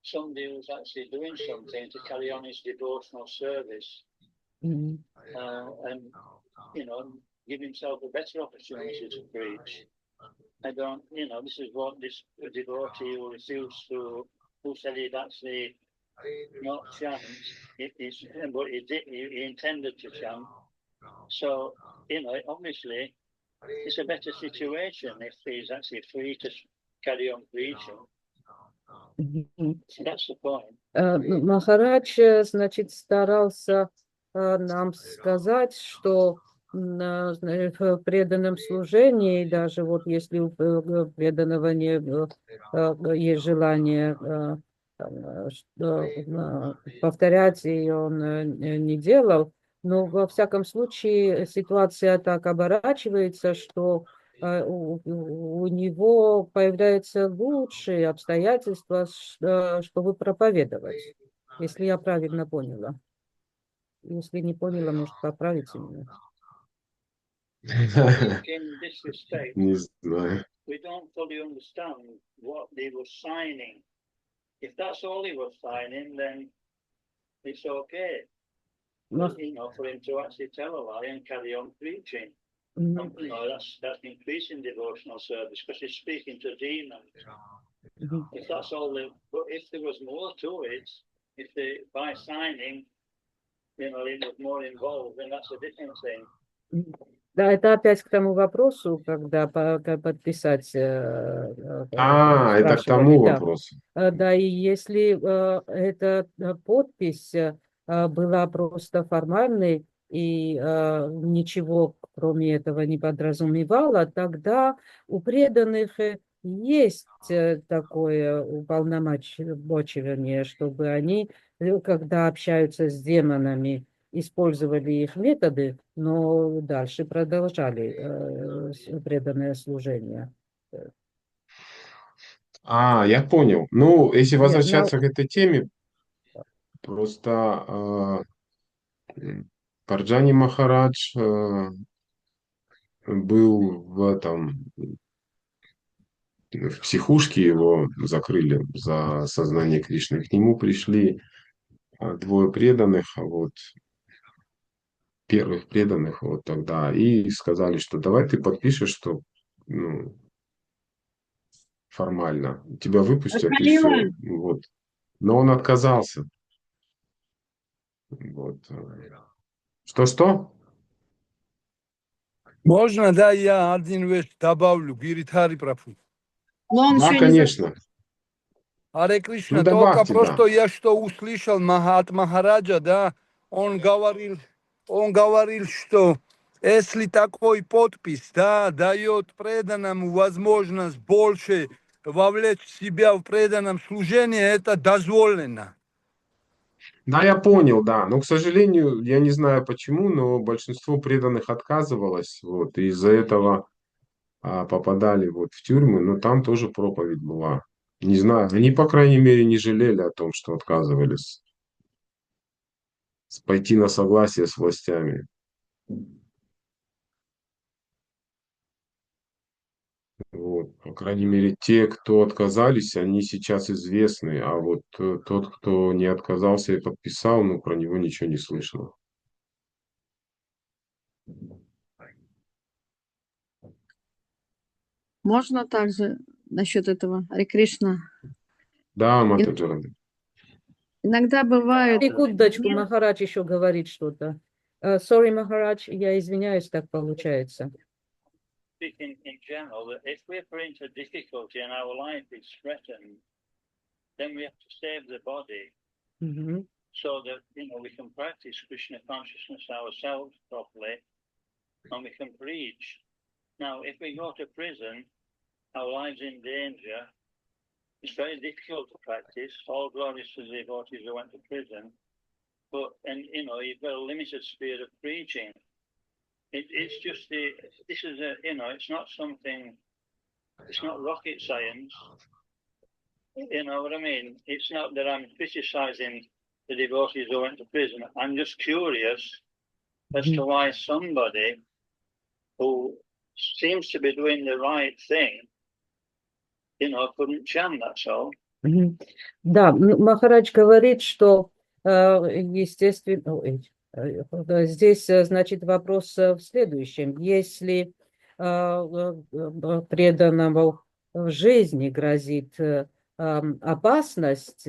somebody who's actually doing something to carry on his devotional service, and give himself a better opportunity to preach. I don't, this is what this devotee who refused to, who said he'd actually not chant, but he intended to chant. So, obviously, it's a better situation if he's actually free to carry on preaching. That's the point. Махарадж, значит, старался нам сказать, что в преданном служении, даже вот если у преданного есть желание повторять, и он не делал, но во всяком случае ситуация так оборачивается, что у него появляются лучшие обстоятельства, чтобы проповедовать, если я правильно поняла. Если не поняла, может, поправите меня. Не знаю. We don't fully understand what they were signing. If that's all he was signing, then it's okay. For him to actually tell a lie and carry on preaching. That's increasing devotional service because he's speaking to demons. If that's all, but if there was more to it, by signing, it was more involved, then that's a different thing. Да, это опять к тому вопросу, когда подписать. Это к тому вопросу. Да, и если эта подпись была просто формальной и ничего кроме этого не подразумевало, тогда у преданных есть такое уполномочивание, чтобы они, когда общаются с демонами, использовали их методы, но дальше продолжали преданное служение. Я понял. Ну, если Нет, возвращаться к этой теме, просто Парджани Махарадж был в психушке, его закрыли за сознание Кришны. К нему пришли двое преданных, первых преданных вот тогда, и сказали, что давай ты подпишешь, что ну, формально тебя выпустят и все. Вот. Но он отказался. Вот. Что-что? Можно, да, я один вещь добавлю, Гиритари Прабhu. Но он Да, еще не за... конечно. Аре Ну, Кришна, только добавьте, да. просто я что услышал от Махараджа, да, он говорил, что если такой подпись, да, дает преданному возможность больше вовлечь себя в преданном служении, это дозволено. Да, я понял, да. Но, к сожалению, я не знаю почему, но большинство преданных отказывалось. Вот, и из-за этого попадали вот в тюрьмы, но там тоже проповедь была. Не знаю, они, по крайней мере, не жалели о том, что отказывались пойти на согласие с властями. Вот, по крайней мере, те, кто отказались, они сейчас известны, а вот тот, кто не отказался и подписал, ну, про него ничего не слышно. Можно также насчет этого, Харе Кришна. Да, Матаджарада. Иногда бывает... Секундочку, Махарадж еще говорит что-то. Sorry, Махарадж, я извиняюсь, так получается. Speaking in general, that if we're put into difficulty and our life is threatened, then we have to save the body Мгм. so that, we can practice Krishna consciousness ourselves properly and we can preach. Now, if we go to prison, our lives in danger, it's very difficult to practice. All glories to the devotees who went to prison. But, you've got a limited sphere of preaching. It's just this is it's not something, it's not rocket science. You know what I mean? It's not that I'm criticizing the devotees who went to prison. I'm just curious as to why somebody who seems to be doing the right thing, couldn't chant, that's all. Мгм. Да, Махарадж говорит, что, естественно, здесь, значит, вопрос в следующем. Если преданному в жизни грозит опасность,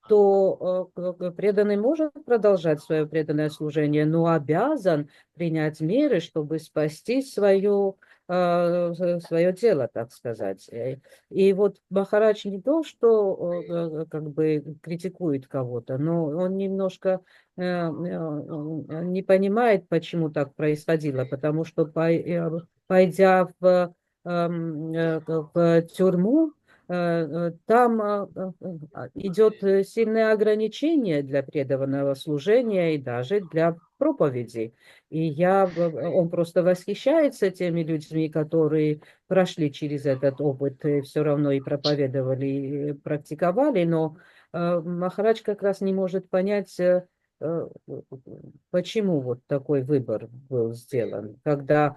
то преданный может продолжать свое преданное служение, но обязан принять меры, чтобы спасти свое дело, так сказать. И вот Махарадж не то, что как бы критикует кого-то, но он немножко не понимает, почему так происходило, потому что пойдя в тюрьму, там идет сильное ограничение для преданного служения и даже для проповедей. И он просто восхищается теми людьми, которые прошли через этот опыт и все равно и проповедовали, и практиковали, но Махарадж как раз не может понять, почему вот такой выбор был сделан, когда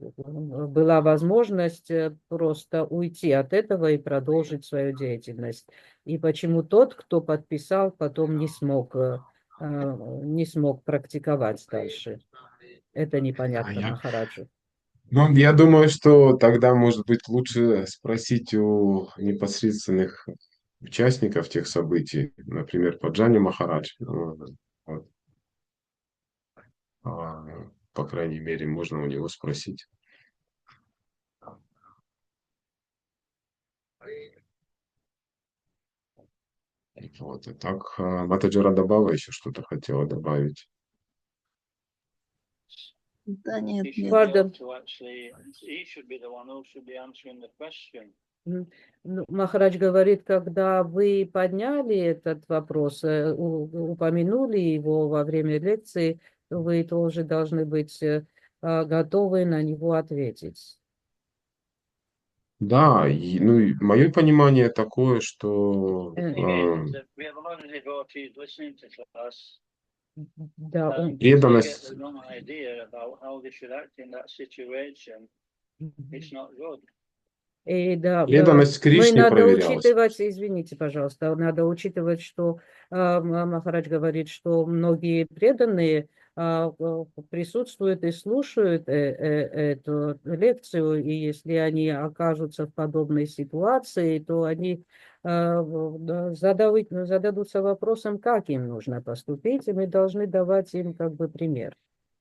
была возможность просто уйти от этого и продолжить свою деятельность. И почему тот, кто подписал, потом не смог практиковать дальше. Это непонятно Махараджу. Ну, я думаю, что тогда, может быть, лучше спросить у непосредственных участников тех событий, например, Паджани Махарадж. Вот. По крайней мере, можно у него спросить. Вот. И так, Матаджара Дабава еще что-то хотела добавить. Да нет, He should нет. be Pardon. able to actually, he should be the one who should be answering the question. Ну, Махарадж говорит, когда вы подняли этот вопрос, упомянули его во время лекции, вы тоже должны быть готовы на него ответить. Да, ну, мое понимание такое, что Again, we have a lot of devotees listening to us, Да, and if they get преданность, the wrong idea about how they should act in that situation, it's not good. И да, преданность мы Кришне надо проверялась. учитывать, извините, пожалуйста, надо учитывать, что Махарадж говорит, что многие преданные присутствуют и слушают эту лекцию, и если они окажутся в подобной ситуации, то они зададутся вопросом, как им нужно поступить, и мы должны давать им как бы пример.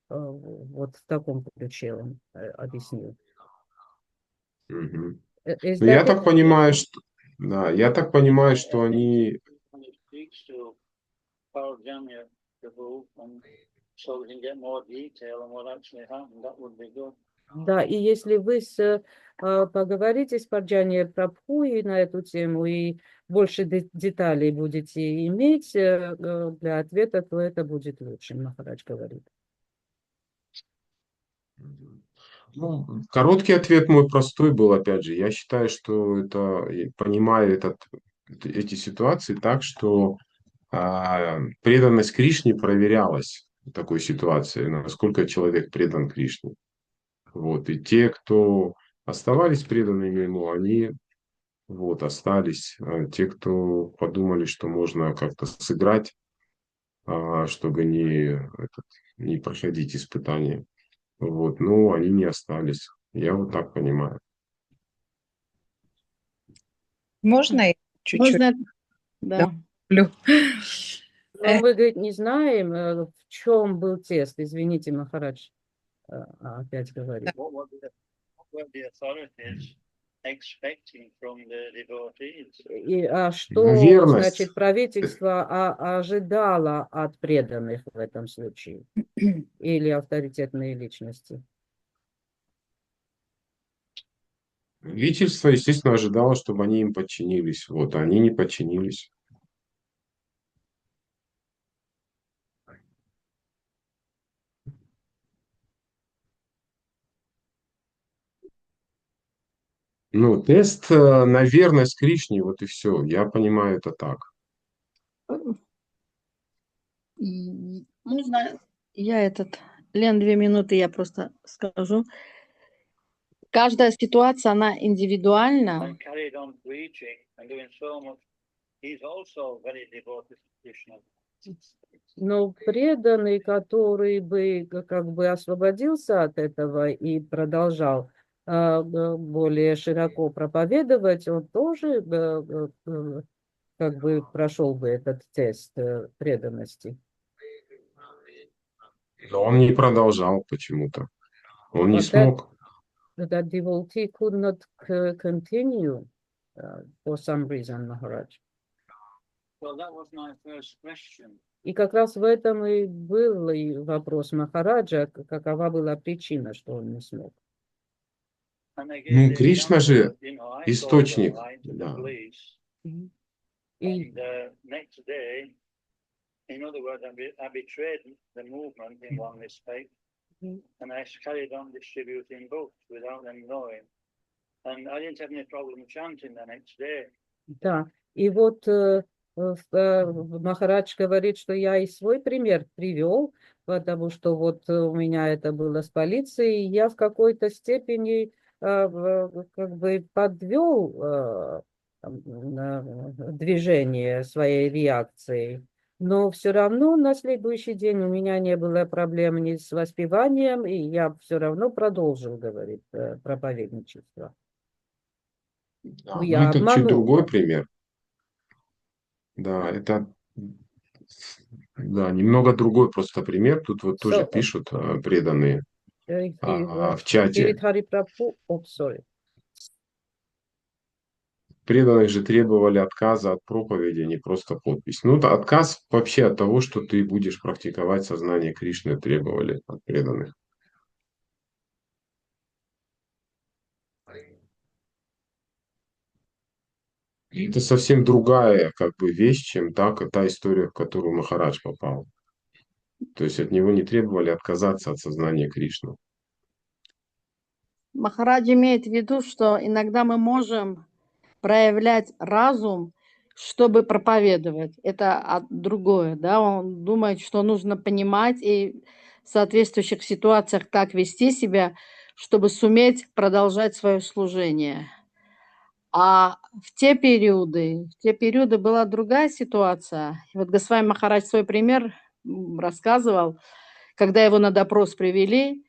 Вот в таком ключе он объяснил. Мгм. Is Ну, я that так it? понимаю, что, да, я так понимаю, что они, When it speaks to Parajanya Prabhu, and so we can get more detail on what actually happened, that would be good. Да, и если вы поговорите с Парджани Прабху и на эту тему, и больше деталей будете иметь для ответа, то это будет лучше, Махарадж говорит. ну, короткий ответ мой простой был, опять же, я считаю, что это, я понимаю эти ситуации так, что преданность Кришне проверялась в такой ситуации, насколько человек предан Кришне. Вот. И те, кто оставались преданными ему, они вот, остались. А те, кто подумали, что можно как-то сыграть, чтобы не проходить испытания, вот, ну, они не остались. Я вот так понимаю. Можно я чуть-чуть Можно, да. добавлю? Но мы, говорит, не знаем, в чем был тест. Извините, Махарадж опять говорит. What were the authorities expecting from the devotees? Что, Верность. значит, правительство ожидало от преданных в этом случае? Или авторитетные личности? Правительство, естественно, ожидало, чтобы они им подчинились. Вот, а они не подчинились. Ну, тест на верность Кришне, вот и все. Я понимаю это так. Можно я Лен, 2 минуты я просто скажу. Каждая ситуация, она индивидуальна. And carried on preaching and doing so much. He's also very devoted to Krishna. Но преданный, который бы как бы освободился от этого и продолжал более широко проповедовать, он тоже как бы прошел бы этот тест преданности. Но он не продолжал почему-то. Он не But смог. that devotee could not continue for some reason, Maharaj. Well, that was my first question. И как раз в этом и был и вопрос Махараджа, какова была причина, что он не смог. And I Ну, gave the Кришна же example, I told them источник. I to the Да. police. И And next day, in other words, I betrayed the movement in one respect, and I carried on distributing books without them knowing. And I didn't have any problem chanting the next day. да, и вот Махарадж говорит, что я и свой пример привел, потому что вот у меня это было с полицией, и я в какой-то степени как бы подвел движение своей реакцией. Но все равно на следующий день у меня не было проблем ни с воспеванием, и я все равно продолжил, говорит, проповедничество. Да, ну, Я это чуть обманул. другой пример. Да, это да, немного другой просто пример. Тут вот тоже So, пишут преданные в чате. Гиридхари Прабху, sorry. Преданных же требовали отказа от проповеди, а не просто подпись. Ну, отказ вообще от того, что ты будешь практиковать сознание Кришны, требовали от преданных. И это совсем другая как бы вещь, чем та история, в которую Махарадж попал. То есть от него не требовали отказаться от сознания Кришны. Махарадж имеет в виду, что иногда мы можем проявлять разум, чтобы проповедовать. Это другое, да, он думает, что нужно понимать и в соответствующих ситуациях так вести себя, чтобы суметь продолжать свое служение. А в те периоды была другая ситуация. И вот Госвами Махарадж свой пример рассказывал, когда его на допрос привели,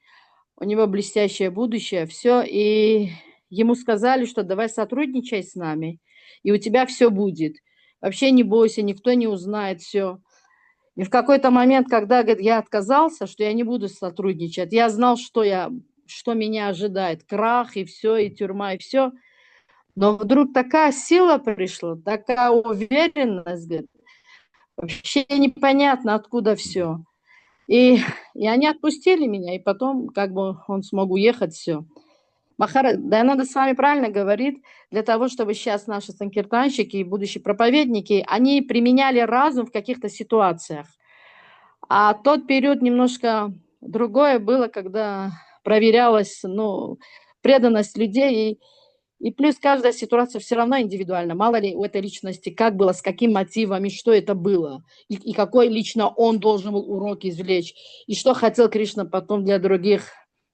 у него блестящее будущее, все, и ему сказали, что давай сотрудничай с нами, и у тебя все будет. Вообще не бойся, никто не узнает все. И в какой-то момент, когда, говорит, я отказался, что я не буду сотрудничать, я знал, что меня ожидает, крах и все, и тюрьма, и все. Но вдруг такая сила пришла, такая уверенность, говорит, вообще непонятно, откуда все. И они отпустили меня, и потом как бы он смог уехать, все. Дайананда с вами правильно говорит, для того, чтобы сейчас наши санкиртанщики и будущие проповедники, они применяли разум в каких-то ситуациях. А тот период немножко другое было, когда проверялась, преданность людей, и плюс каждая ситуация все равно индивидуальна. Мало ли у этой личности как было, с какими мотивами, что это было, и какой лично он должен был урок извлечь, и что хотел Кришна потом для других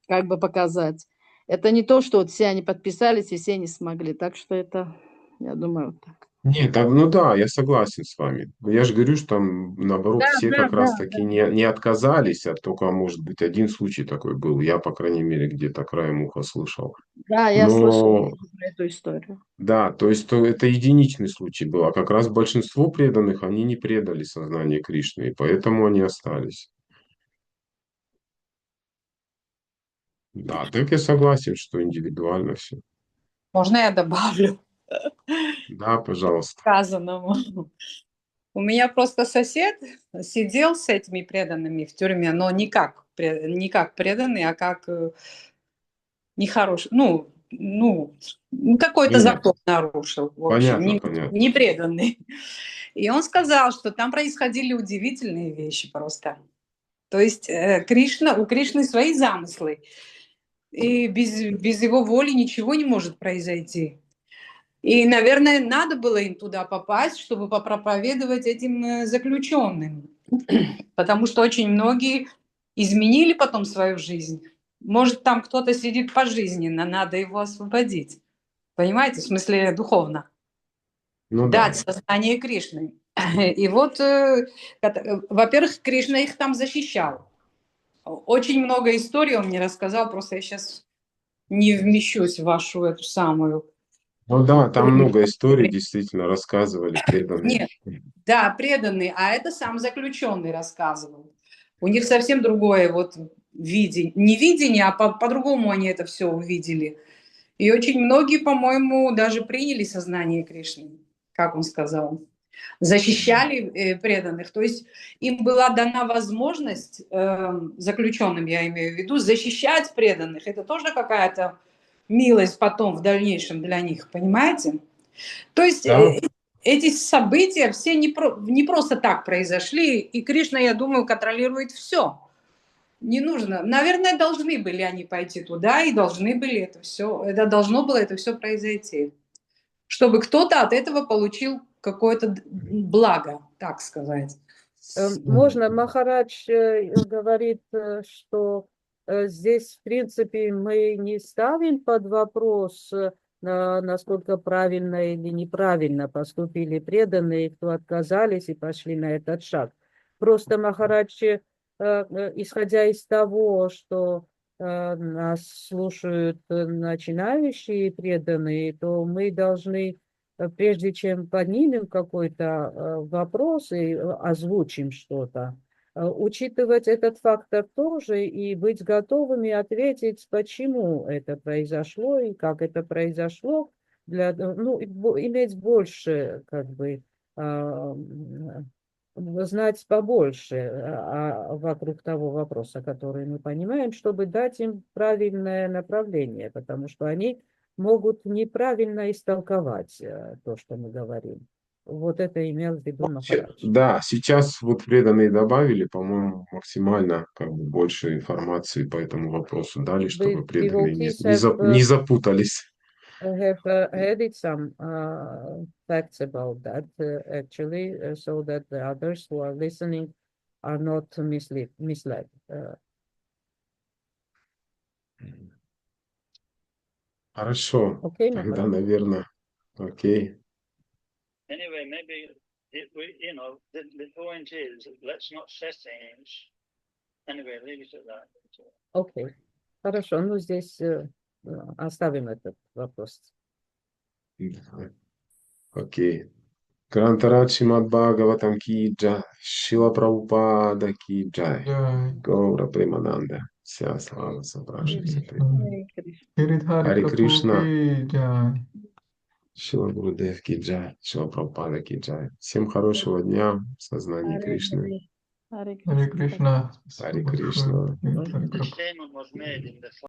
как бы показать. Это не то, что вот все они подписались и все не смогли. Так что это, я думаю, вот так. Нет, ну да, я согласен с вами. Но я же говорю, что там, наоборот, Да, все да, как да, раз да. таки не отказались, а только, может быть, один случай такой был. Я, по крайней мере, где-то краем уха слышал. Да, я слышала Но, про эту историю. да, то есть это единичный случай был, а как раз большинство преданных, они не предали сознание Кришны, и поэтому они остались. Да, так я согласен, что индивидуально все. Можно я добавлю Да, пожалуйста. сказанному? У меня просто сосед сидел с этими преданными в тюрьме, но не как преданный, а как нехороший, какой-то Не, закон нарушил, в общем, понятно, понятно. не преданный. И он сказал, что там происходили удивительные вещи просто. То есть у Кришны свои замыслы, и без его воли ничего не может произойти. И, наверное, надо было им туда попасть, чтобы попроповедовать этим заключенным, потому что очень многие изменили потом свою жизнь. Может, там кто-то сидит пожизненно, надо его освободить. Понимаете, в смысле духовно. Ну да. Дать сознание Кришны. И вот, во-первых, Кришна их там защищал. Очень много историй он мне рассказал, просто я сейчас не вмещусь в вашу эту самую. Ну да, там много историй действительно рассказывали преданные. Нет, да, преданный, а это сам заключенный рассказывал. У них совсем другое вот видение, не видение, а по-другому они это все увидели. И очень многие, по-моему, даже приняли сознание Кришны, как он сказал, защищали преданных. То есть им была дана возможность, заключенным я имею в виду, защищать преданных. Это тоже какая-то милость потом в дальнейшем для них, понимаете? То есть Да, эти события все не просто так произошли, и Кришна, я думаю, контролирует все. Не нужно. Наверное, должны были они пойти туда, и должны были должно было это все произойти, чтобы кто-то от этого получил какое-то благо, так сказать. Можно, Махарадж говорит, что здесь, в принципе, мы не ставим под вопрос, насколько правильно или неправильно поступили преданные, кто отказались и пошли на этот шаг. Просто Махарадж, исходя из того, что нас слушают начинающие преданные, то мы должны, прежде чем поднимем какой-то вопрос и озвучим что-то, учитывать этот фактор тоже и быть готовыми ответить, почему это произошло и как это произошло, иметь больше, как бы, знать побольше вокруг того вопроса, который мы понимаем, чтобы дать им правильное направление, потому что они могут неправильно истолковать то, что мы говорим. Вот это имел в виду Махарадж. Да, сейчас вот преданные добавили, по-моему, максимально как бы больше информации по этому вопросу дали, чтобы преданные Devotees не запутались. have added some facts about that actually, so that the others who are listening are not misled. Хорошо, Окей, тогда, Махарадж? наверное, окей. Anyway, maybe the point is, let's not set aims. Anyway, leave it at that. Окей. Хорошо, ну здесь оставим этот вопрос. Окей. Грантарат Шримад Бхагаватам ки джай, Шила Прабхупада ки джай, Jai. Гаура Премананда. Вся слава собравшимся. Харе Кришна. Гиридхари Харе Прабху Кришна. ки джай. Шила Гурудев ки джай, Шила Прабхупада ки джай. Всем хорошего дня в сознании Харе Кришны. Харе Харе Кришна. Кришна. Харе Спасибо Кришна. большое. Гиридхари The Прабху. statement was made in the